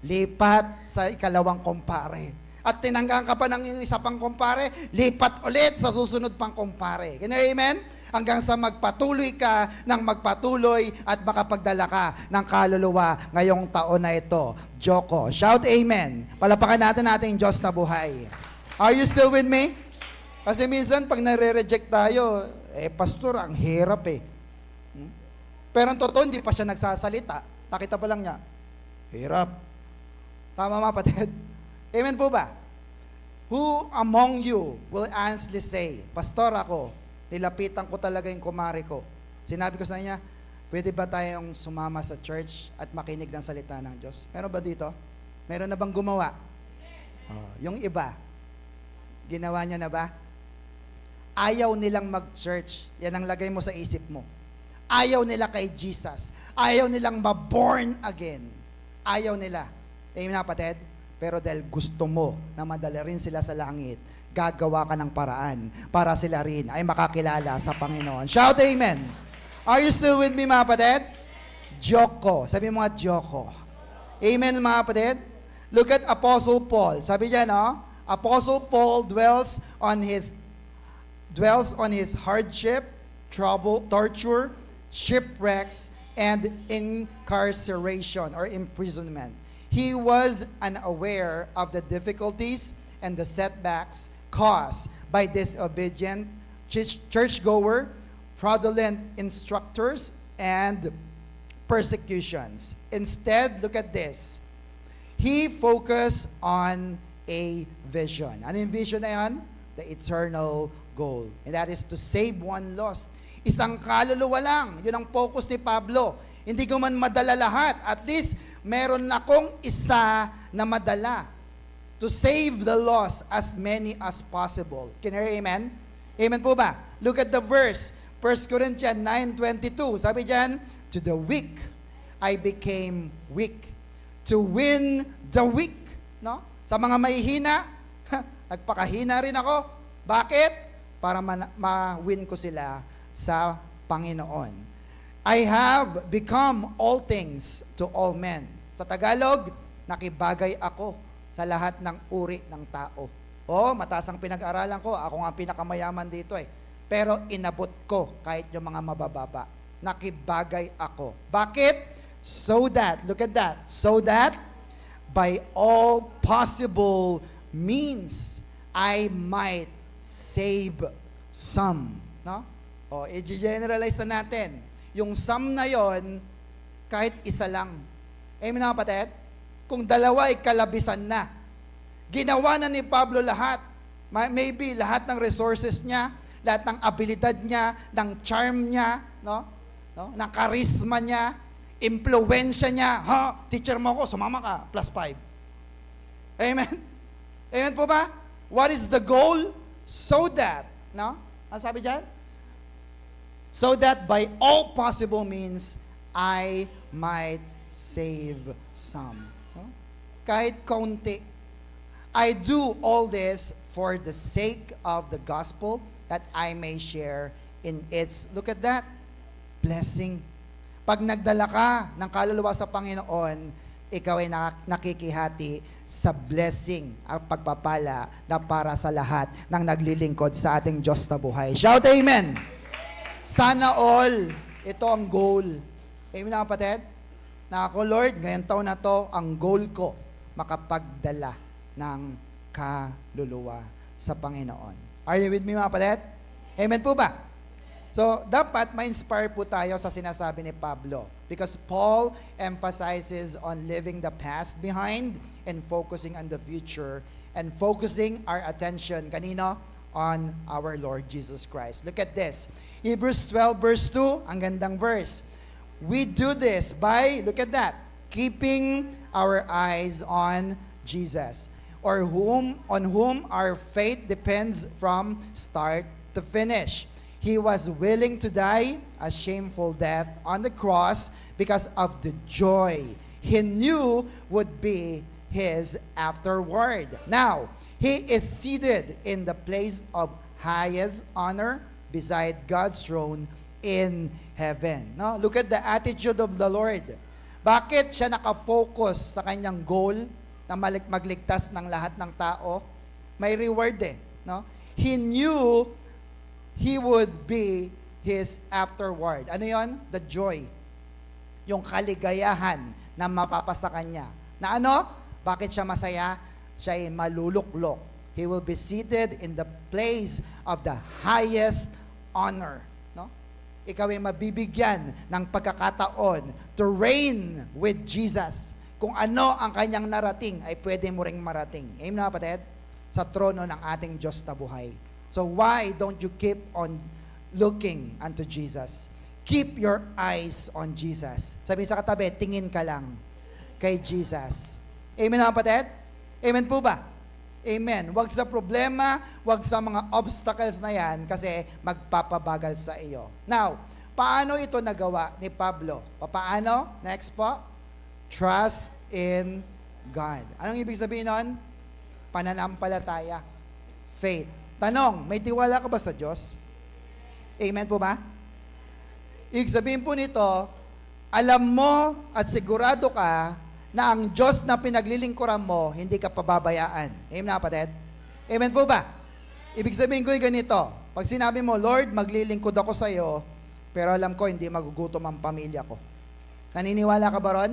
Lipat sa ikalawang kumpare. At tinanggihan ka pa ng isa pang kumpare, lipat ulit sa susunod pang kumpare. Can you amen? Hanggang sa magpatuloy ka ng magpatuloy at makapagdala ka ng kaluluwa ngayong taon na ito. Joko. Shout amen. Palapakan natin ating Diyos na buhay. Are you still with me? Kasi minsan, pag nare-reject tayo, pastor, ang hirap eh. Pero ang totoo, hindi pa siya nagsasalita. Nakita pa lang niya, hirap. Tama mga patid? Amen po ba? Who among you will honestly say, pastor ako, nilapitan ko talaga yung kumari ko. Sinabi ko sa niya, pwede ba tayong sumama sa church at makinig ng salita ng Diyos? Meron ba dito? Meron na bang gumawa? Yung iba, ginawa niya na ba? Ayaw nilang mag-church. Yan ang lagay mo sa isip mo. Ayaw nila kay Jesus. Ayaw nilang ma-born again. Ayaw nila. Amen na kapatid? Pero dahil gusto mo na madala rin sila sa langit, gagawa ka ng paraan para sila rin ay makakilala sa Panginoon. Shout amen. Are you still with me mga kapatid? Joko. Sabi mo nga, Joko. Amen mga kapatid? Look at Apostle Paul. Sabi niya, no? Apostle Paul dwells on his hardship, trouble, torture, shipwrecks, and incarceration or imprisonment. He was unaware of the difficulties and the setbacks caused by disobedient churchgoer, fraudulent instructors, and persecutions. Instead, look at this. He focused on a vision. Ano yung vision na yan? The eternal goal. And that is to save one lost. Isang kaluluwa lang. Yun ang focus ni Pablo. Hindi ko man madala lahat. At least, meron akong isa na madala. To save the lost as many as possible. Can you hear amen? Amen po ba? Look at the verse. 1 Corinthians 9:22. Sabi diyan, to the weak, I became weak. To win the weak. No? Sa mga mahihina, nagpakahina rin ako. Bakit? Para ma-win ko sila sa Panginoon. I have become all things to all men. Sa Tagalog, nakibagay ako sa lahat ng uri ng tao. Mataas ang pinag-aralan ko. Ako nga pinakamayaman dito eh. Pero inabot ko kahit yung mga mabababa. Nakibagay ako. Bakit? So that, look at that, so that by all possible means, I might save some. No? I-generalize na natin. Yung some na yon, kahit isa lang. Amen na kapatid? Kung dalawa ay kalabisan na. Ginawa na ni Pablo lahat. Maybe lahat ng resources niya, lahat ng abilidad niya, ng charm niya, no? Ng charisma niya, impluensya niya. Teacher mo ako, sumama ka, +5. Amen? Amen po ba? What is the goal? So that, no? Ano sabi dyan? So that by all possible means, I might save some. No? Kahit kaunti. I do all this for the sake of the gospel that I may share in its, look at that, blessing. Pag nagdala ka ng kaluluwa sa Panginoon, ikaw ay nakikihati sa blessing ang pagpapala na para sa lahat ng naglilingkod sa ating Diyos na buhay. Shout amen! Sana all, ito ang goal. Amen na kapatid? Na ako, Lord, ngayong taon na to, ang goal ko, makapagdala ng kaluluwa sa Panginoon. Are you with me mga kapatid? Amen po ba? So, dapat ma-inspire po tayo sa sinasabi ni Pablo. Because Paul emphasizes on leaving the past behind and focusing on the future and focusing our attention, kanino? On our Lord Jesus Christ. Look at this. Hebrews 12 verse 2, ang gandang verse. We do this by, look at that, keeping our eyes on Jesus, or on whom our faith depends from start to finish. He was willing to die a shameful death on the cross because of the joy he knew would be his afterward. Now, he is seated in the place of highest honor beside God's throne in heaven. No? Look at the attitude of the Lord. Bakit siya nakafocus sa kanyang goal na magligtas ng lahat ng tao? May reward eh. No? He knew he would be his afterward. Ano yon? The joy. Yung kaligayahan na mapapasa kanya. Na ano? Bakit siya masaya? Siya ay maluluklok. He will be seated in the place of the highest honor. No? Ikaw ay mabibigyan ng pagkakataon to reign with Jesus. Kung ano ang kanyang narating, ay pwede mo ring marating. Amen na kapatid? Sa trono ng ating Diyos na buhay. So why don't you keep on looking unto Jesus? Keep your eyes on Jesus. Sabi sa katabi, tingin ka lang kay Jesus. Amen na kapatid? Amen po ba? Amen. Huwag sa problema, huwag sa mga obstacles na yan kasi magpapabagal sa iyo. Now, paano ito nagawa ni Pablo? Paano? Next po. Trust in God. Anong ibig sabihin nun? Pananampalataya. Faith. Tanong, may tiwala ka ba sa Diyos? Amen po ba? Ibig sabihin po nito, alam mo at sigurado ka na ang Diyos na pinaglilingkuran mo, hindi ka pababayaan. Amen na kapatid? Amen po ba? Ibig sabihin ko yung ganito, pag sinabi mo, Lord, maglilingkod ako sa iyo, pero alam ko, hindi magugutom ang pamilya ko. Naniniwala ka ba ron?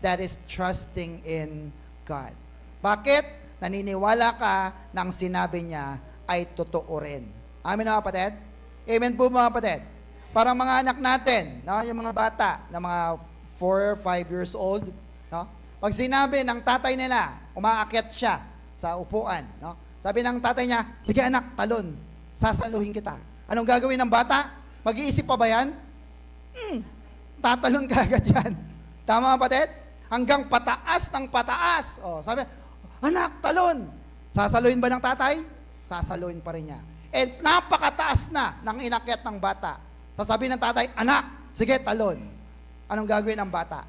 That is trusting in God. Bakit? Naniniwala ka na ang sinabi niya ay totoo rin. Amen na kapatid? Amen po mga kapatid? Parang mga anak natin, no? Yung mga bata na mga 4 or 5 years old, no? Pag sinabi ng tatay nila, umaakyat siya sa upuan, no? Sabi ng tatay niya, sige anak, talon, sasaluhin kita. Anong gagawin ng bata? Mag-iisip pa ba yan? Tatalon ka agad yan. Tama kapatid? Hanggang pataas ng pataas. Oh, sabi, anak, talon. Sasaluhin ba ng tatay? Sasaluhin pa rin niya. And napakataas na ng inakyat ng bata. Sasabihin ng tatay, anak, sige, talon. Anong gagawin ng bata?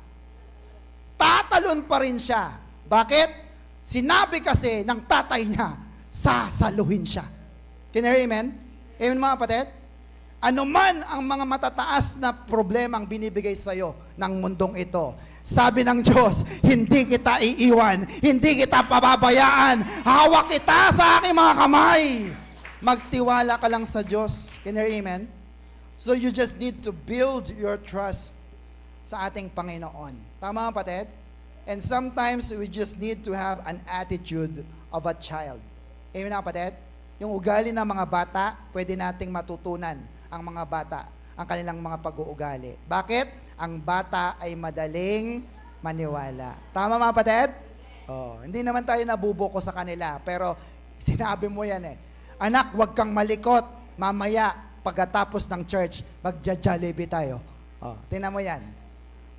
Tatalon pa rin siya. Bakit? Sinabi kasi ng tatay niya, sasaluhin siya. Can you hear amen? Amen mga kapatid? Ano man ang mga matataas na problemang binibigay sa iyo ng mundong ito, sabi ng Diyos, hindi kita iiwan, hindi kita pababayaan, hawak kita sa aking mga kamay. Magtiwala ka lang sa Diyos. Can you hear amen? So you just need to build your trust sa ating Panginoon. Tama kapatid? And sometimes we just need to have an attitude of a child. Amen na kapatid? Yung ugali ng mga bata, pwede nating matutunan ang mga bata, ang kanilang mga pag-uugali. Bakit? Ang bata ay madaling maniwala. Tama mga kapatid? Oh, hindi naman tayo nabubuko sa kanila, pero sinabi mo yan eh. Anak, huwag kang malikot. Mamaya, pagkatapos ng church, magja-Jollibee tayo. Oh, tingnan mo yan.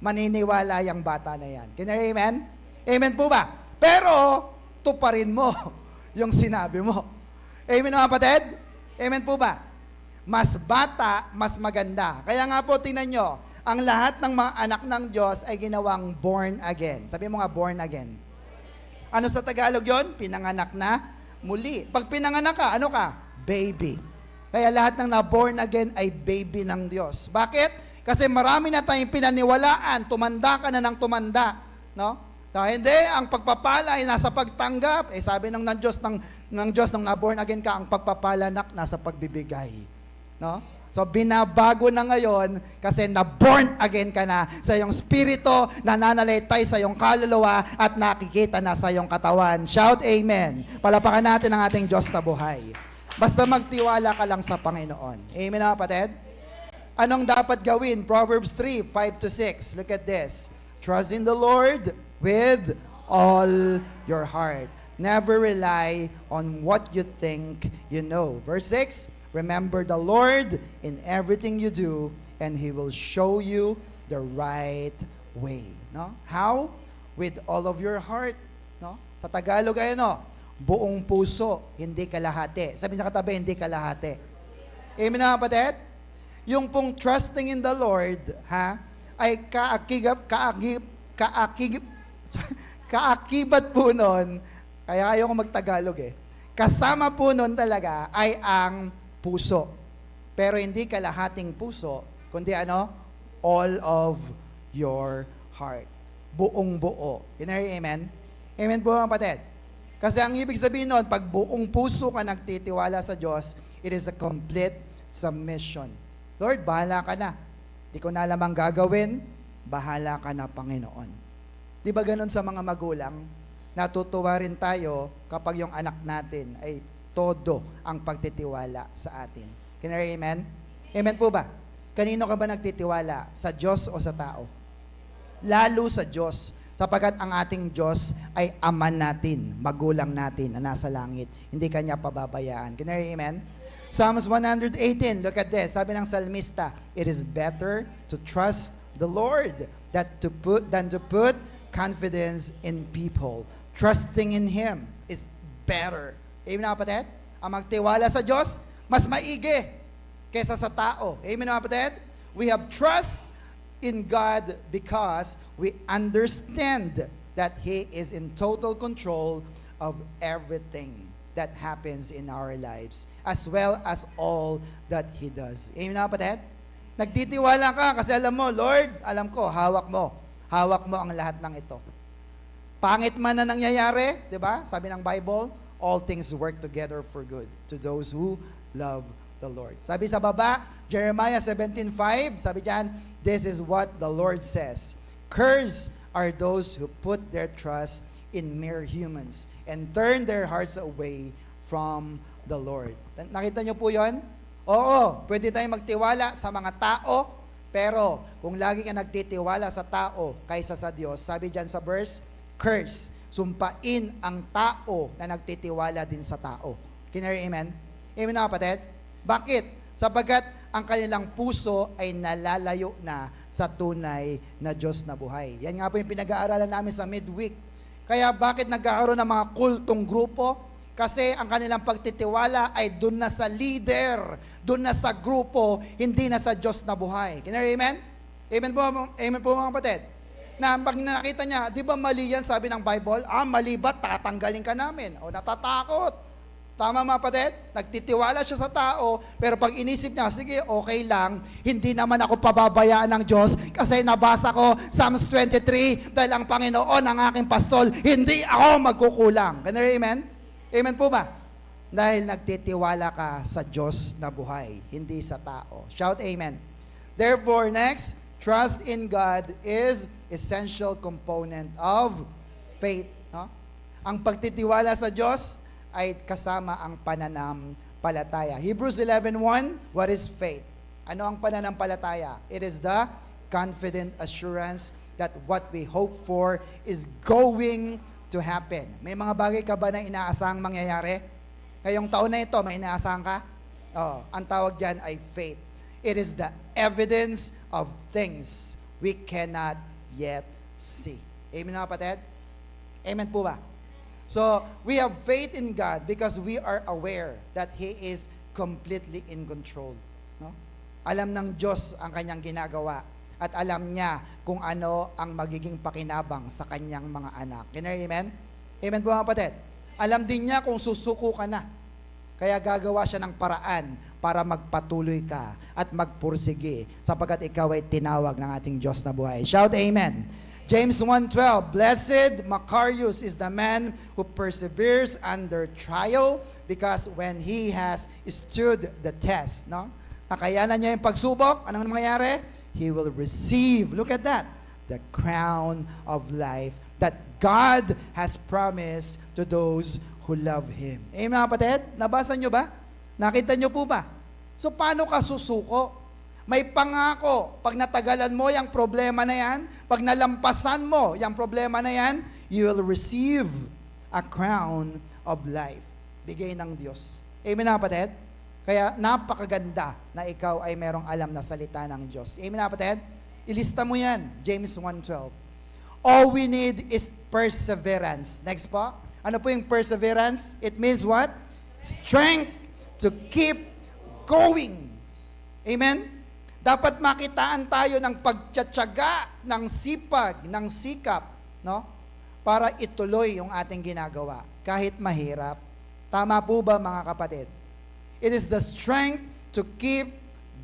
Maniniwala yung bata na yan. Can you hear amen? Amen po ba? Pero, tuparin mo yung sinabi mo. Amen mga kapatid? Amen po ba? Mas bata, mas maganda. Kaya nga po, tingnan nyo, ang lahat ng mga anak ng Diyos ay ginawang born again. Sabi mo nga, born again. Ano sa Tagalog yon? Pinanganak na muli. Pag pinanganak ka, ano ka? Baby. Kaya lahat ng na-born again ay baby ng Diyos. Bakit? Kasi marami na tayong pinaniwalaan, tumanda ka na ng tumanda. No? Dahil hindi, ang pagpapala ay nasa pagtanggap. Eh sabi ng Diyos, ng Diyos, nung na-born again ka, ang pagpapala nasa pagbibigay. No? So binabago na ngayon kasi na-born again ka na sa iyong spirito, nananalaytay sa iyong kaluluwa at nakikita na sa iyong katawan. Shout amen. Palapakan natin ang ating Diyos na buhay. Basta magtiwala ka lang sa Panginoon. Amen na kapatid? Anong dapat gawin? Proverbs 3:5-6. Look at this. Trust in the Lord with all your heart. Never rely on what you think you know. Verse 6. Remember the Lord in everything you do, and He will show you the right way. No? How? With all of your heart. No? Sa Tagalog ay ano? Buong puso, hindi kalahati. Sabi sa katabi, hindi kalahati. Amen na kapatid? Yung pong trusting in the Lord, ay kaakibat po nun, kaya ayaw ko magtagalog eh. Kasama po nun talaga ay ang puso. Pero hindi kalahating puso, kundi ano? All of your heart. Buong buo. Amen? Amen po mga kapatid. Kasi ang ibig sabihin nun, pag buong puso ka nagtitiwala sa Diyos, it is a complete submission. Lord, bahala ka na. Di ko na lamang gagawin, bahala ka na, Panginoon. Di ba ganun sa mga magulang? Natutuwa rin tayo kapag yung anak natin ay todo ang pagtitiwala sa atin. Can I hear amen? Amen po ba? Kanino ka ba nagtitiwala? Sa Diyos o sa tao? Lalo sa Diyos, sapagkat ang ating Diyos ay ama natin, magulang natin na nasa langit. Hindi kanya pababayaan. Can I hear amen? Psalms 118, look at this. Sabi ng salmista, it is better to trust the Lord than to put confidence in people. Trusting in Him is better. Amen na kapatid? Ang magtiwala sa Diyos, mas maigi kaysa sa tao. Amen na kapatid? We have trust in God because we understand that He is in total control of everything that happens in our lives, as well as all that He does. Amen na kapatid? Nagtitiwala ka kasi alam mo, Lord, alam ko, hawak mo. Hawak mo ang lahat ng ito. Pangit man na nangyayari, di ba? Sabi ng Bible, all things work together for good to those who love the Lord. Sabi sa baba, Jeremiah 17:5, sabi diyan, this is what the Lord says. Cursed are those who put their trust in mere humans and turn their hearts away from the Lord. Nakita niyo po 'yon? Oo, pwede tayong magtiwala sa mga tao, pero kung lagi ka nagtitiwala sa tao kaysa sa Diyos, sabi diyan sa verse, curse, sumpain ang tao na nagtitiwala din sa tao. Can you hear amen? Amen na kapatid? Bakit? Sapagkat ang kanilang puso ay nalalayo na sa tunay na Diyos na buhay. Yan nga po yung pinag-aaralan namin sa midweek. Kaya bakit nagkakaroon ng mga kultong grupo? Kasi ang kanilang pagtitiwala ay doon na sa leader, doon na sa grupo, hindi na sa Diyos na buhay. Can you hear amen? Amen po mga kapatid. Na pag nakita niya, di ba mali yan, sabi ng Bible? Mali ba? Tatanggalin ka namin. O natatakot. Tama mga kapatid? Nagtitiwala siya sa tao, pero pag inisip niya, sige, okay lang, hindi naman ako pababayaan ng Diyos kasi nabasa ko Psalms 23, dahil ang Panginoon ang aking pastol, hindi ako magkukulang. Can you hear amen? Amen po ba? Dahil nagtitiwala ka sa Diyos na buhay, hindi sa tao. Shout amen. Therefore, next, trust in God is essential component of faith. No? Ang pagtitiwala sa Diyos ay kasama ang pananampalataya. Hebrews 11:1, what is faith? Ano ang pananampalataya? It is the confident assurance that what we hope for is going to happen. May mga bagay ka ba na inaasahang mangyayari? Ngayong taon na ito, may inaasahan ka? Ang tawag dyan ay faith. It is the evidence of things we cannot yet see. Amen na kapatid? Amen po ba? So, we have faith in God because we are aware that He is completely in control. No? Alam ng Diyos ang kanyang ginagawa at alam niya kung ano ang magiging pakinabang sa kanyang mga anak. Can you hear amen? Amen po mga kapatid? Alam din niya kung susuko ka na. Kaya gagawa siya ng paraan para magpatuloy ka at magpursige sapagkat ikaw ay tinawag ng ating Diyos na buhay. Shout amen. James 1:12, blessed Macarius is the man who perseveres under trial because when he has stood the test, no? Nakayanan niya yung pagsubok, anong mangyayari? He will receive, look at that, the crown of life that God has promised to those who love Him. Amen mga kapatid? Nabasa niyo ba? Nakita niyo po ba? So paano ka susuko? May pangako, pag natagalan mo yung problema na yan, pag nalampasan mo yung problema na yan, you will receive a crown of life. Bigay ng Diyos. Amen na kapatid? Kaya napakaganda na ikaw ay merong alam na salita ng Diyos. Amen na kapatid? Ilista mo yan, James 1:12. All we need is perseverance. Next po. Ano po yung perseverance? It means what? Strength to keep going. Amen? Dapat makitaan tayo ng pagtsatsaga, ng sipag, ng sikap, no? Para ituloy yung ating ginagawa. Kahit mahirap. Tama po ba mga kapatid? It is the strength to keep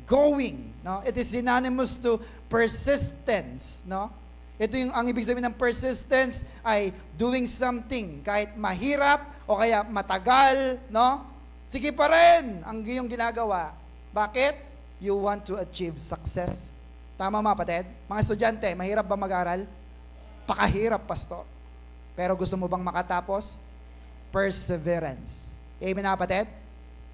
going. No? It is synonymous to persistence. No? Ito yung ang ibig sabihin ng persistence ay doing something kahit mahirap o kaya matagal, no? Sige pa rin ang iyong ginagawa. Bakit? You want to achieve success. Tama mga kapatid? Mga estudyante, mahirap ba mag-aral? Pakahirap, pastor. Pero gusto mo bang makatapos? Perseverance. Amen mga kapatid?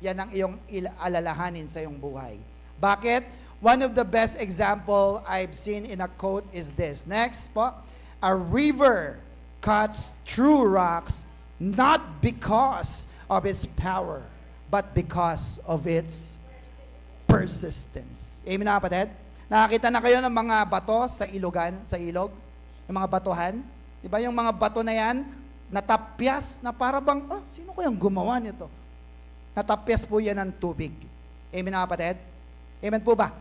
Yan ang iyong alalahanin sa iyong buhay. Bakit? One of the best example I've seen in a quote is this. Next po. A river cuts through rocks not because of its power, but because of its persistence. Amen na kapatid? Nakakita na kayo ng mga bato sa ilogan, sa ilog? Yung mga batuhan? Diba yung mga bato na yan, natapyas na para bang, sino kayang gumawa nito? Natapyas po yan ng tubig. Amen na kapatid? Amen po ba?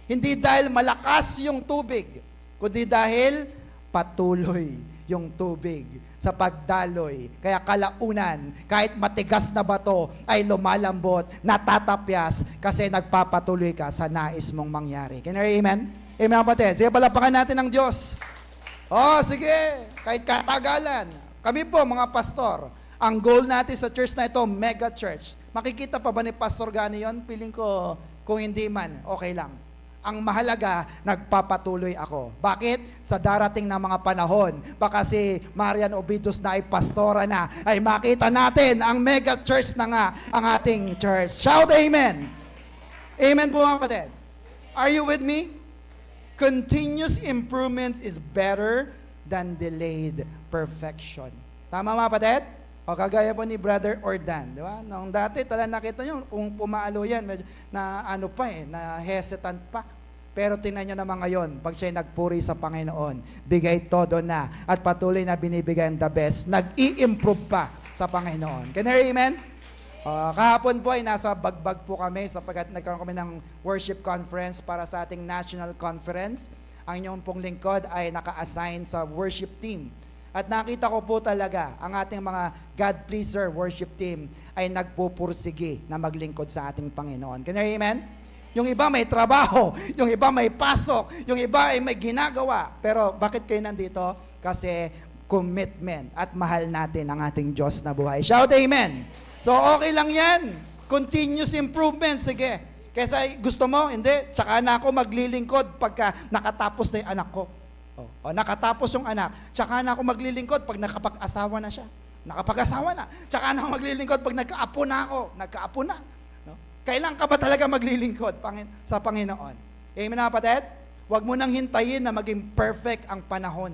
Hindi dahil malakas yung tubig, kundi dahil patuloy yung tubig sa pagdaloy. Kaya kalaunan, kahit matigas na bato, ay lumalambot, natatapyas, kasi nagpapatuloy ka sa nais mong mangyari. Can you hear amen? Amen kapatid. Sige, palapakan natin ng Diyos. Sige, kahit katagalan. Kami po, mga pastor, ang goal natin sa church na ito, mega church. Makikita pa ba ni Pastor Gani yun? Piling ko, kung hindi man, okay lang. Ang mahalaga, nagpapatuloy ako. Bakit? Sa darating na mga panahon, baka si Marian Obidos na ay pastora na, ay makita natin ang mega church na nga ang ating church. Shout amen! Amen po mga kapatid. Are you with me? Continuous improvement is better than delayed perfection. Tama mga kapatid? O kagaya po ni Brother Ordan, di ba? Nung dati, tala nakita nyo, kung pumaalo yan, medyo, na ano pa na hesitant pa. Pero tingnan nyo naman ngayon, pag siya'y nagpuri sa Panginoon, bigay todo na, at patuloy na binibigay the best, nag-i-improve pa sa Panginoon. Can you hear amen? Kahapon po ay nasa Bagbag po kami, sapagkat nagkaroon kami ng worship conference para sa ating national conference. Ang inyong pong lingkod ay naka-assign sa worship team. At nakita ko po talaga, ang ating mga God-pleaser worship team ay nagpupursige na maglingkod sa ating Panginoon. Can you hear amen? Yung iba may trabaho, yung iba may pasok, yung iba ay may ginagawa. Pero bakit kayo nandito? Kasi commitment at mahal natin ang ating Diyos na buhay. Shout amen! So okay lang yan. Continuous improvement, sige. Kesa gusto mo, hindi, tsaka na ako maglilingkod pagka nakatapos na yung anak ko. Nakatapos yung anak, tsaka na ako maglilingkod pag nakapag-asawa na siya. Nakapag-asawa na. Tsaka na ako maglilingkod pag nagkaapo na ako. Nagkaapo na. No? Kailan ka ba talaga maglilingkod sa Panginoon? Amen na kapatid? Huwag mo nang hintayin na maging perfect ang panahon.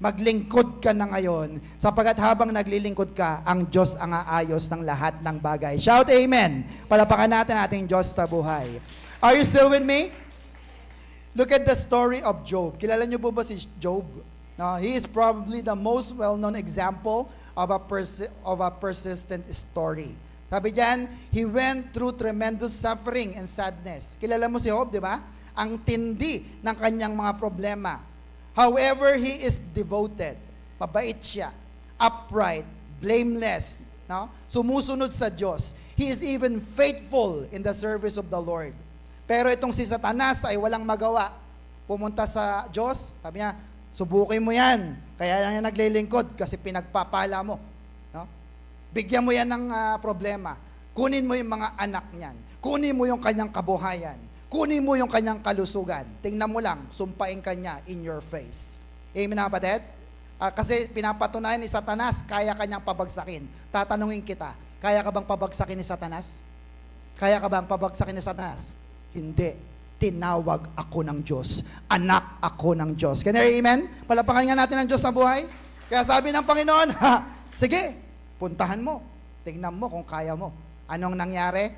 Maglingkod ka na ngayon, sapagat habang naglilingkod ka, ang Diyos ang aayos ng lahat ng bagay. Shout amen! Palapakan natin ating Diyos na buhay. Are you still with me? Look at the story of Job. Kilala niyo po ba si Job? No, he is probably the most well-known example of a persistent story. Sabi diyan, he went through tremendous suffering and sadness. Kilala mo si Job, di ba? Ang tindi ng kanyang mga problema. However, he is devoted. Mabait siya. Upright. Blameless. No? Sumusunod sa Diyos. He is even faithful in the service of the Lord. Pero itong si Satanas ay walang magawa. Pumunta sa Diyos, sabi niya, subukin mo yan. Kaya lang yan naglilingkod kasi pinagpapala mo. No? Bigyan mo yan ng problema. Kunin mo yung mga anak niyan. Kunin mo yung kanyang kabuhayan. Kunin mo yung kanyang kalusugan. Tingnan mo lang, sumpain ka niya in your face. Amen na kapatid? Kasi pinapatunayan ni Satanas, kaya kanyang pabagsakin. Tatanungin kita, kaya ka bang pabagsakin ni Satanas? Kaya ka bang pabagsakin ni Satanas? Hindi. Tinawag ako ng Diyos. Anak ako ng Diyos. Can you hear amen? Palapakan nga natin ang Diyos na buhay. Kaya sabi ng Panginoon, sige, puntahan mo. Tingnan mo kung kaya mo. Anong nangyari?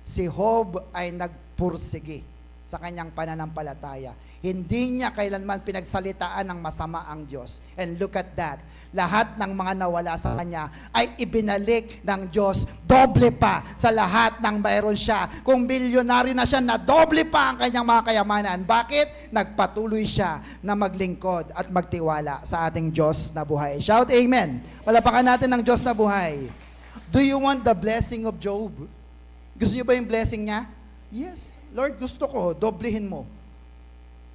Si Job ay nagpursige sa kanyang pananampalataya. Hindi niya kailanman pinagsalitaan ng masama ang Diyos. And look at that. Lahat ng mga nawala sa kanya ay ibinalik ng Diyos doble pa sa lahat ng mayroon siya. Kung bilyonary na siya, na doble pa ang kanyang mga kayamanan. Bakit? Nagpatuloy siya na maglingkod at magtiwala sa ating Diyos na buhay. Shout amen. Palapakan natin ng Diyos na buhay. Do you want the blessing of Job? Gusto niyo ba yung blessing niya? Yes. Lord, gusto ko, doblehin mo.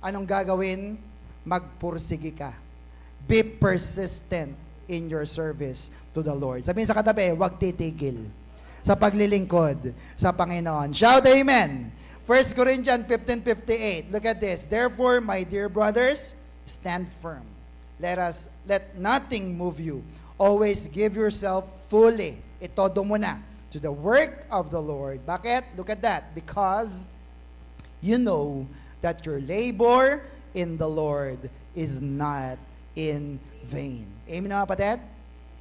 Anong gagawin? Magpursige ka. Be persistent in your service to the Lord. Sabihin sa katabi, huwag titigil sa paglilingkod sa Panginoon. Shout amen. 1 Corinthians 15:58. Look at this. Therefore, my dear brothers, stand firm. Let nothing move you. Always give yourself fully. Itodo mo na to the work of the Lord. Bakit? Look at that. Because you know that your labor in the Lord is not in vain. Amen mga kapatid?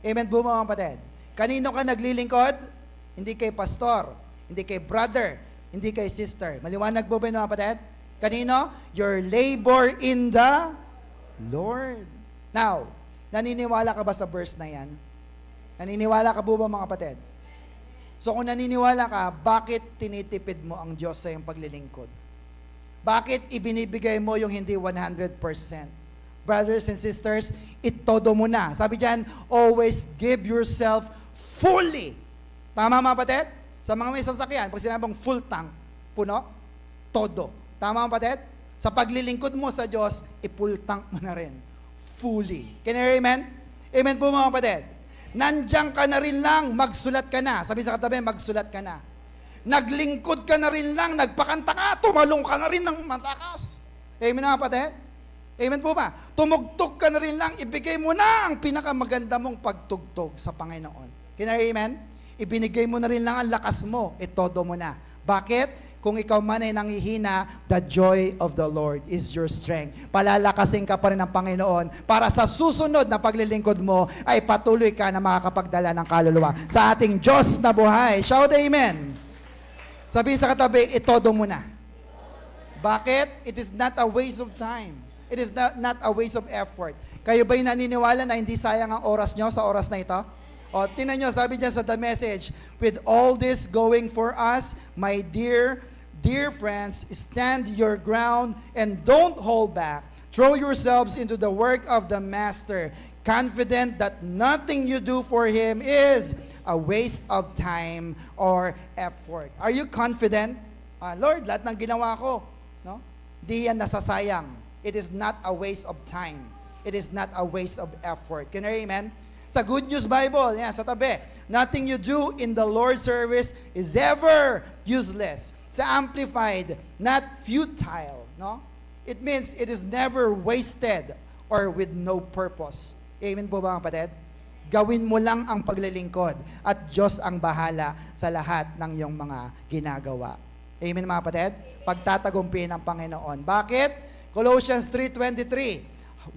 Amen po mga kapatid? Kanino ka naglilingkod? Hindi kay pastor, hindi kay brother, hindi kay sister. Maliwanag po ba yun mga kapatid? Kanino? Your labor in the Lord. Now, naniniwala ka ba sa verse na yan? Naniniwala ka po ba mga kapatid? So kung naniniwala ka, bakit tinitipid mo ang Diyos sa iyong paglilingkod? Bakit ibinibigay mo yung hindi 100%? Brothers and sisters, itodo mo na. Sabi diyan, always give yourself fully. Tama mga kapatid? Sa mga may sasakyan, pag sinabang full tank, puno, todo. Tama mga kapatid? Sa paglilingkod mo sa Diyos, i-full tank mo na rin. Fully. Can you hear amen? Amen po mga kapatid. Nandiyan ka na rin lang, magsulat ka na. Sabi sa katabi, magsulat ka na. Naglingkod ka na rin lang, nagpakanta ka, tumalong ka na rin ng matakas. Amen mga kapatid? Amen po ba? Tumugtog ka na rin lang, ibigay mo na ang pinakamaganda mong pagtugtog sa Panginoon. Can you hear amen? Ibinigay mo na rin lang ang lakas mo, itodo mo na. Bakit? Kung ikaw man ay nanghihina, the joy of the Lord is your strength. Palalakasin ka pa rin ng Panginoon para sa susunod na paglilingkod mo ay patuloy ka na makakapagdala ng kaluluwa sa ating Diyos na buhay. Shout amen. Sabihin sa katabi, itodo mo na. Bakit? It is not a waste of time. It is not a waste of effort. Kayo ba'y naniniwala na hindi sayang ang oras nyo sa oras na ito? O, tingnan nyo, sabi dyan sa The Message, with all this going for us, my dear friends, stand your ground and don't hold back. Throw yourselves into the work of the Master, confident that nothing you do for Him is a waste of time or effort. Are you confident? Lord, lahat ng ginawa ko, no? Di yan nasasayang. It is not a waste of time. It is not a waste of effort. Can you hear amen? Sa Good News Bible, yan, sa tabi, nothing you do in the Lord's service is ever useless. Sa Amplified, not futile. No? It means it is never wasted or with no purpose. Amen po ba mga kapatid? Gawin mo lang ang paglilingkod at Diyos ang bahala sa lahat ng iyong mga ginagawa. Amen mga kapatid? Pagtatagumpin ng Panginoon. Bakit? Colossians 3:23,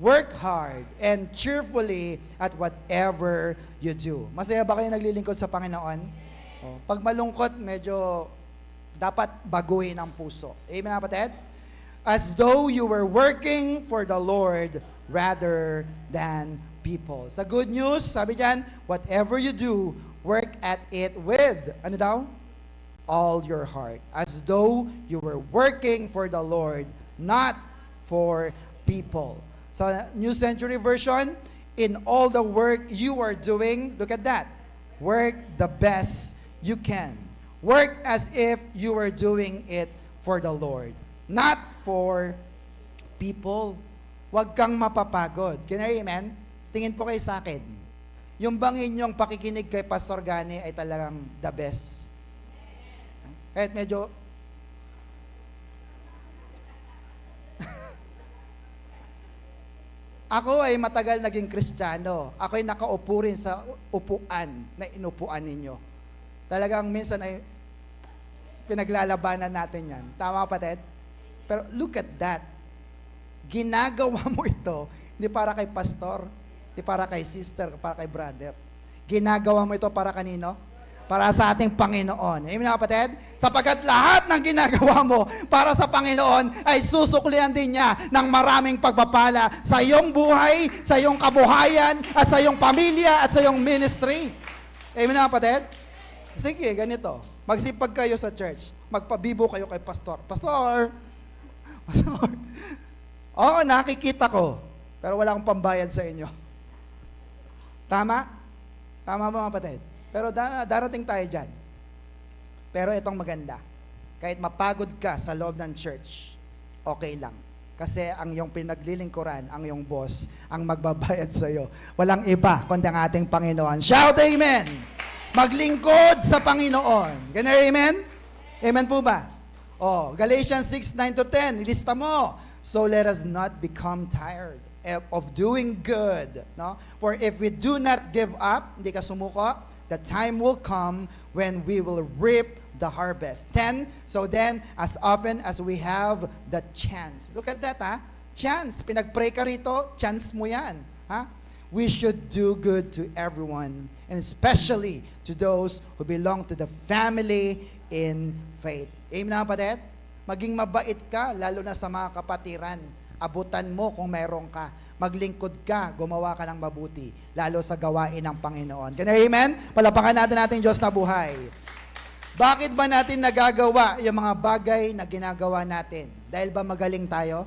work hard and cheerfully at whatever you do. Masaya ba kayo naglilingkod sa Panginoon? Oh, pag malungkot, medyo dapat baguhin ang puso. Amen mga kapatid? As though you were working for the Lord rather than people. Sa Good News, sabi diyan, whatever you do, work at it with, ano daw? All your heart. As though you were working for the Lord, not for people. Sa New Century Version, in all the work you are doing, look at that. Work the best you can. Work as if you were doing it for the Lord, not for people. Huwag kang mapapagod. Can you amen? Tingin po kayo sa akin. Yung bang inyong pakikinig kay Pastor Gani ay talagang the best? Kahit medyo ako ay matagal naging Kristiyano. Ako ay nakaupo rin sa upuan na inupuan ninyo. Talagang minsan ay pinaglalabanan natin yan. Tama kapatid? Pero look at that. Ginagawa mo ito, hindi para kay pastor, hindi para kay sister, para kay brother. Ginagawa mo ito para kanino? Para sa ating Panginoon. Amen mga kapatid? Sapagkat lahat ng ginagawa mo para sa Panginoon ay susuklian din niya ng maraming pagpapala sa iyong buhay, sa iyong kabuhayan, at sa iyong pamilya, at sa iyong ministry. Amen mga kapatid? Sige, ganito. Magsipag kayo sa church. Magpabibo kayo kay pastor. Pastor! Pastor! Oo, nakikita ko. Pero wala akong pambayad sa inyo. Tama? Tama ba mga kapatid? Pero darating tayo dyan. Pero itong maganda. Kahit mapagod ka sa loob ng church, okay lang. Kasi ang iyong pinaglilingkuran, ang iyong boss, ang magbabayad sa iyo. Walang iba kundi ang ating Panginoon. Shout amen! Maglingkod sa Panginoon. Ganun, amen? Amen po ba? Galatians 6:9-10, ilista mo. So let us not become tired of doing good. No? For if we do not give up, hindi ka sumuko, the time will come when we will reap the harvest. 10, so then, as often as we have the chance. Look at that, ha? Chance. Pinag-pray ka rito, chance mo yan. Ha? We should do good to everyone, and especially to those who belong to the family in faith. Amen na, kapatid? Maging mabait ka, lalo na sa mga kapatiran. Abutan mo kung meron ka. Maglingkod ka, gumawa ka ng mabuti, lalo sa gawain ng Panginoon. Can you amen? Palapakan natin ating Diyos na buhay. Bakit ba natin nagagawa yung mga bagay na ginagawa natin? Dahil ba magaling tayo?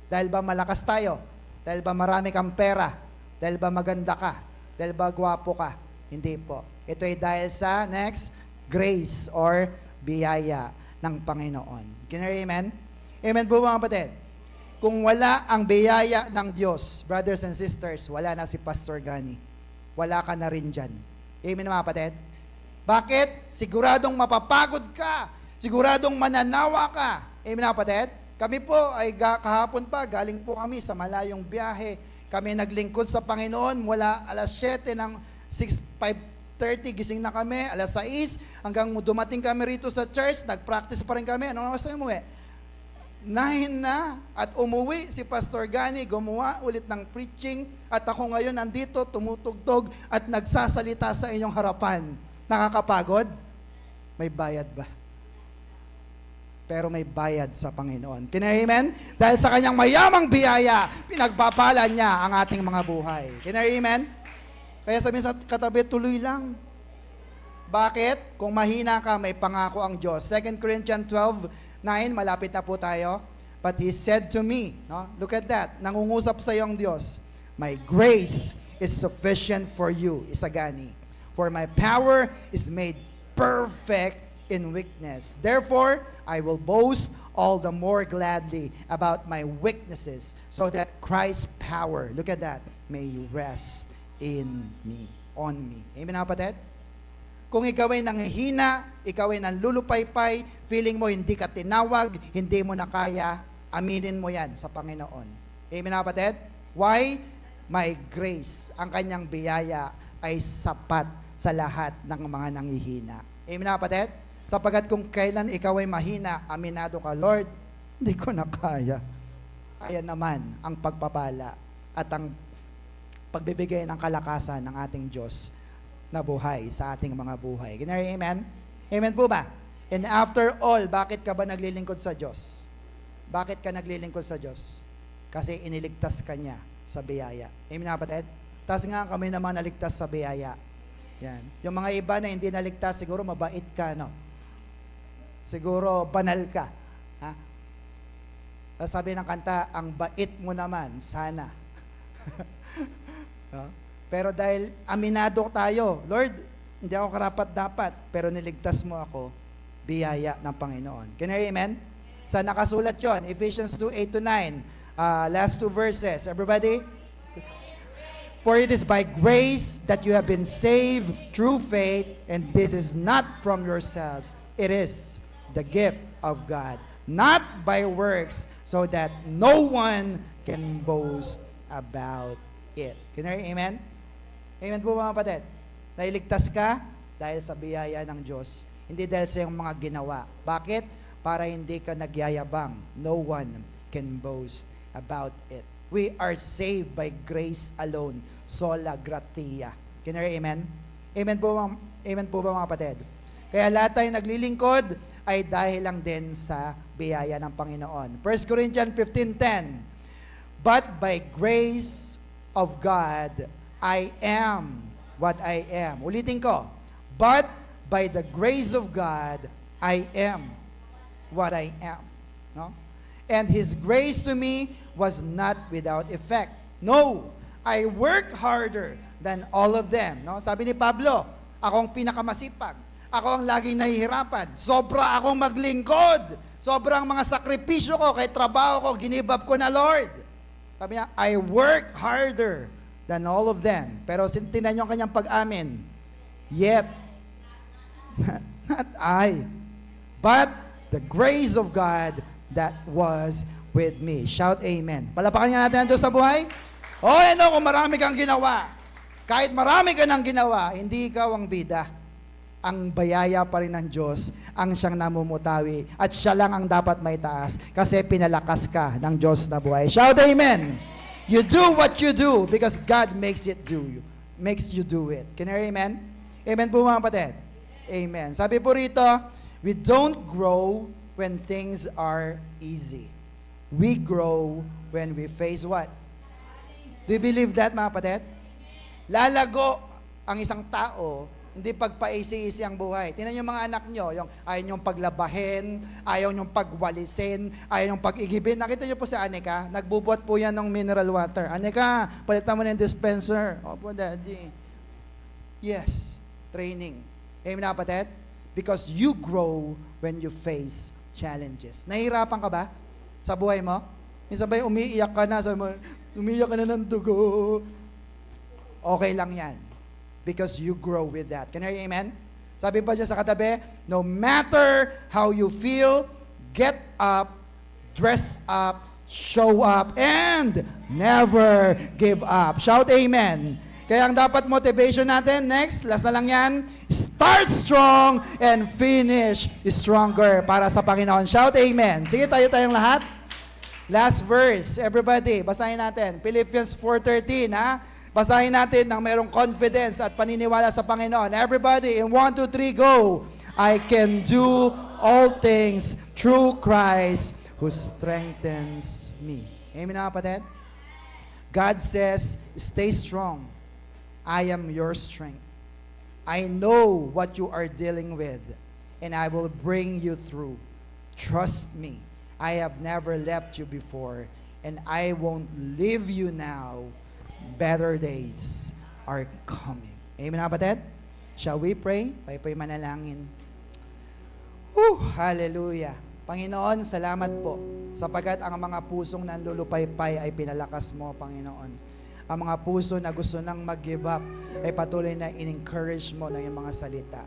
Dahil ba malakas tayo? Dahil ba marami kang pera? Dahil ba maganda ka? Dahil ba gwapo ka? Hindi po. Ito ay dahil sa, next, grace or biyaya ng Panginoon. Can you amen? Amen po mga kapatid? Kung wala ang biyaya ng Diyos, brothers and sisters, wala na si Pastor Gani. Wala ka na rin dyan. Amen mga kapatid? Bakit? Siguradong mapapagod ka. Siguradong mananawa ka. Amen mga kapatid? Kami po ay kahapon pa, galing po kami sa malayong biyahe. Kami naglingkod sa Panginoon mula alas 7 ng 5:30, gising na kami, alas 6, hanggang dumating kami rito sa church, nag-practice pa rin kami. Anong oras tayo umuwi? 9 na, at umuwi si Pastor Gani, gumawa ulit ng preaching, at ako ngayon nandito, tumutugtog, at nagsasalita sa inyong harapan. Nakakapagod? May bayad ba? Pero may bayad sa Panginoon. Amen? Dahil sa kanyang mayamang biyaya, pinagpapala niya ang ating mga buhay. Amen? Kaya sabihin sa katabi, tuloy lang. Bakit? Kung mahina ka, may pangako ang Diyos. 2 Corinthians 12:9, malapit na po tayo. But He said to me, no? Look at that, nangungusap sa iyong Diyos, my grace is sufficient for you, Isagani. For my power is made perfect in weakness. Therefore, I will boast all the more gladly about my weaknesses, so that Christ's power, look at that, may rest in me, on me. Amen, kapatid? Kung ikaw ay nanghihina, ikaw ay nanlulupaypay, feeling mo hindi ka tinawag, hindi mo na kaya, aminin mo yan sa Panginoon. Amen, kapatid? Why? My grace, ang kanyang biyaya ay sapat sa lahat ng mga nanghihina. Amen, kapatid? Sapagat kung kailan ikaw ay mahina, aminado ka, Lord, hindi ko na kaya. Kaya naman ang pagpapala at ang pagbibigay ng kalakasan ng ating Diyos na buhay sa ating mga buhay. Amen? Amen po ba? And after all, bakit ka ba naglilingkod sa Diyos? Bakit ka naglilingkod sa Diyos? Kasi iniligtas ka niya sa biyaya. Amen, kapatid? Tapos nga kami naman naligtas sa biyaya. Yan. Yung mga iba na hindi naligtas, siguro mabait ka, no? Siguro banal ka. Ha? Tapos sabi ng kanta, ang bait mo naman, sana. No? Pero dahil aminado tayo, Lord, hindi ako karapat-dapat, pero niligtas mo ako, biyaya ng Panginoon. Can you amen? Sa nakasulat yon, Ephesians 2:8-9, last two verses. Everybody? For it is by grace that you have been saved through faith, and this is not from yourselves. It is the gift of God, not by works, so that no one can boast about it. Can you amen? Amen po mga kapatid. Nailigtas ka dahil sa biyaya ng Diyos, hindi dahil sa iyong mga ginawa. Bakit? Para hindi ka nagyayabang. No one can boast about it. We are saved by grace alone, sola gratia. Can you amen? Amen po ba mga kapatid? Kaya lahat tayo naglilingkod ay dahil lang din sa biyaya ng Panginoon. 1 Corinthians 15:10, but by grace of God, I am what I am. Ulitin ko, but by the grace of God, I am what I am. No? And His grace to me was not without effect. No, I work harder than all of them. No? Sabi ni Pablo, Ako ang pinakamasipag. Ako ang laging nahihirapan. Sobra akong maglingkod. Sobrang mga sakripisyo ko, kahit trabaho ko, ginibab ko na, Lord. Sabi niya, I work harder than all of them. Pero tinan niyo ang kanyang pag-amin. Yet, not I, but the grace of God that was with me. Shout amen. Palapakan nga natin ang Diyos sa buhay. Kung marami kang ginawa, kahit marami ka nang ginawa, hindi ikaw ang bida. Ang bayaya pa rin ng Diyos ang siyang namumutawi at siya lang ang dapat may taas kasi pinalakas ka ng Diyos na buhay. Shout amen. You do what you do because God makes you do it. Can you hear amen? Amen po mga kapatid. Amen. Sabi po rito, we don't grow when things are easy. We grow when we face what? Do you believe that mga kapatid? Lalago ang isang tao, hindi pagpaisi-isi ang buhay. Tingnan niyo mga anak niyo, yung ayaw niyong paglabahin, ayaw niyong pagwalisin, ayaw niyong pag-igibin. Nakita niyo po si Anika, nagbubuhat po yan ng mineral water. Anika, palitan mo na yung dispenser. Opo, daddy. Yes, training. Amen na kapatid? Because you grow when you face challenges. Nahihirapan ka ba sa buhay mo? Minsan ba umiiyak ka na, sabi mo, umiiyak ka na ng dugo. Okay lang yan. Because you grow with that. Can you hear amen? Sabi pa dyan sa katabi, no matter how you feel, get up, dress up, show up, and never give up. Shout amen. Kaya ang dapat motivation natin, next, last na lang yan, start strong and finish stronger para sa Panginoon. Shout amen. Sige, tayong lahat. Last verse, everybody, basahin natin. Philippians 4:13, ha? Basahin natin ng mayroong confidence at paniniwala sa Panginoon. Everybody, in 1, 2, 3, go! I can do all things through Christ who strengthens me. Amen na kapatid? God says, stay strong. I am your strength. I know what you are dealing with, and I will bring you through. Trust me. I have never left you before, and I won't leave you now. Better days are coming. Amen, kapatid? Shall we pray? Tayo po'y manalangin. Hallelujah. Panginoon, salamat po sapagkat ang mga pusong nanlulupaypay ay pinalakas mo, Panginoon. Ang mga puso na gusto nang mag-give up ay patuloy na in-encourage mo ng iyong mga salita.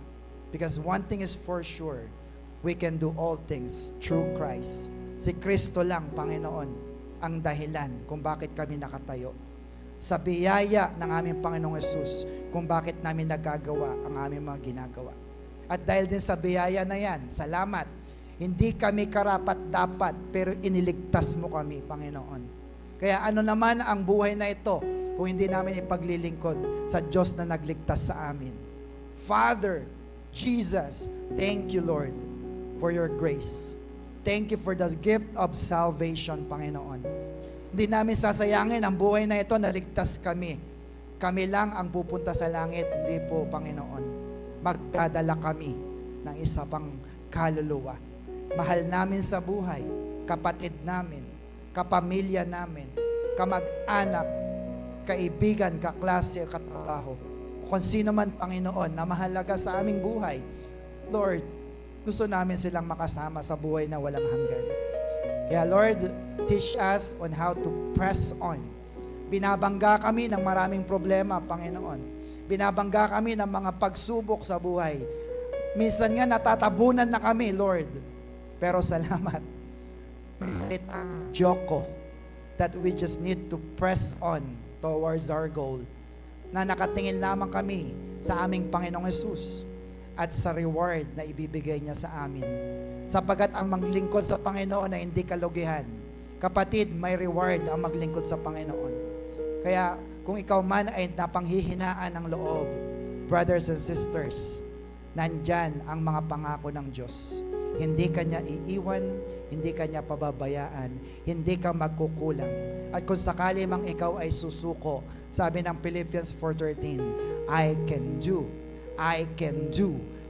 Because one thing is for sure, we can do all things through Christ. Si Kristo lang, Panginoon, ang dahilan kung bakit kami nakatayo. Sa biyaya ng aming Panginoong Yesus kung bakit namin nagagawa ang aming mga ginagawa. At dahil din sa biyaya na yan, salamat. Hindi kami karapat-dapat, pero iniligtas mo kami, Panginoon. Kaya ano naman ang buhay na ito kung hindi namin ipaglilingkod sa Diyos na nagligtas sa amin. Father, Jesus, thank you, Lord, for your grace. Thank you for the gift of salvation, Panginoon. Hindi namin sasayangin ang buhay na ito, naligtas kami. Kami lang ang pupunta sa langit, hindi po, Panginoon. Magdadala kami ng isa pang kaluluwa. Mahal namin sa buhay, kapatid namin, kapamilya namin, kamag-anak, kaibigan, kaklase, katrabaho. Kung sino man, Panginoon, na mahalaga sa aming buhay, Lord, gusto namin silang makasama sa buhay na walang hanggan. Kaya Lord, teach us on how to press on. Binabangga kami ng maraming problema, Panginoon. Binabangga kami ng mga pagsubok sa buhay. Minsan nga natatabunan na kami, Lord. Pero salamat. Joko, that we just need to press on towards our goal. Na nakatingin lamang kami sa aming Panginoong Yesus at sa reward na ibibigay niya sa amin. Sapagkat ang maglingkod sa Panginoon ay hindi kalugihan. Kapatid, may reward ang maglingkod sa Panginoon. Kaya kung ikaw man ay napanghihinaan ng loob, brothers and sisters, nandyan ang mga pangako ng Diyos. Hindi ka niya iiwan, hindi ka niya pababayaan, hindi ka magkukulang. At kung sakali mang ikaw ay susuko, sabi ng Philippians 4:13, I can do,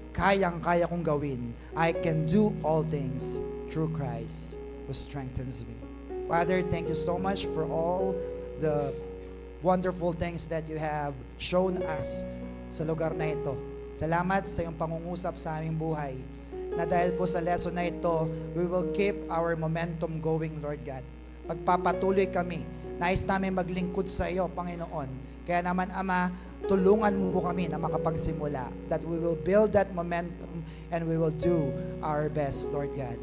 kayang-kaya kong gawin. I can do all things through Christ who strengthens me. Father, thank you so much for all the wonderful things that you have shown us sa lugar na ito. Salamat sa iyong pangungusap sa aming buhay. Na dahil po sa lesson na ito, we will keep our momentum going, Lord God. Pagpapatuloy kami. Nais namin maglingkod sa iyo, Panginoon. Kaya naman, Ama, tulungan mo po kami na makapagsimula. That we will build that momentum and we will do our best, Lord God.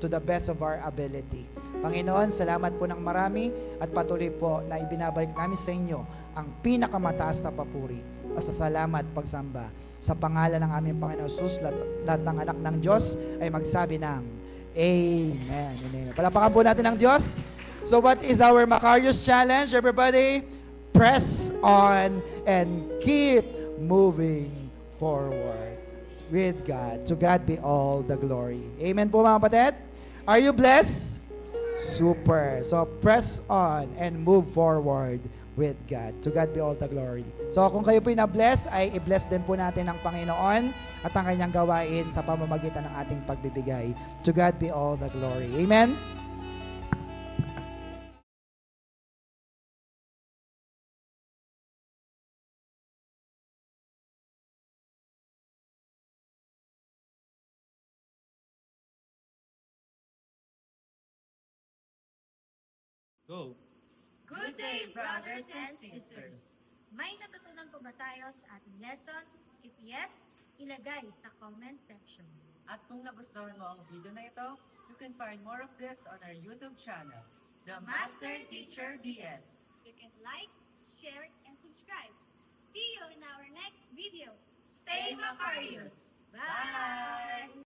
To the best of our ability. Panginoon, salamat po ng marami at patuloy po na ibinabalik namin sa inyo ang pinakamataas na papuri. Pasasalamat, pagsamba. Sa pangalan ng aming Panginoon Jesus, lahat ng anak ng Diyos ay magsabi ng Amen. Amen. Palapakan po natin ang Diyos. So what is our Macarius Challenge, everybody? Press on and keep moving forward with God. To God be all the glory. Amen po mga kapatid? Are you blessed? Super. So press on and move forward with God. To God be all the glory. So kung kayo po'y na-bless, ay i-bless din po natin ang Panginoon at ang kanyang gawain sa pamamagitan ng ating pagbibigay. To God be all the glory. Amen? Go! Good day, brothers and sisters! May natutunan po ba tayo sa ating lesson? If yes, ilagay sa comment section. At kung nagustuhan mo ang video na ito, you can find more of this on our YouTube channel, The Master Teacher BS. You can like, share, and subscribe. See you in our next video. Stay Macarius! Bye!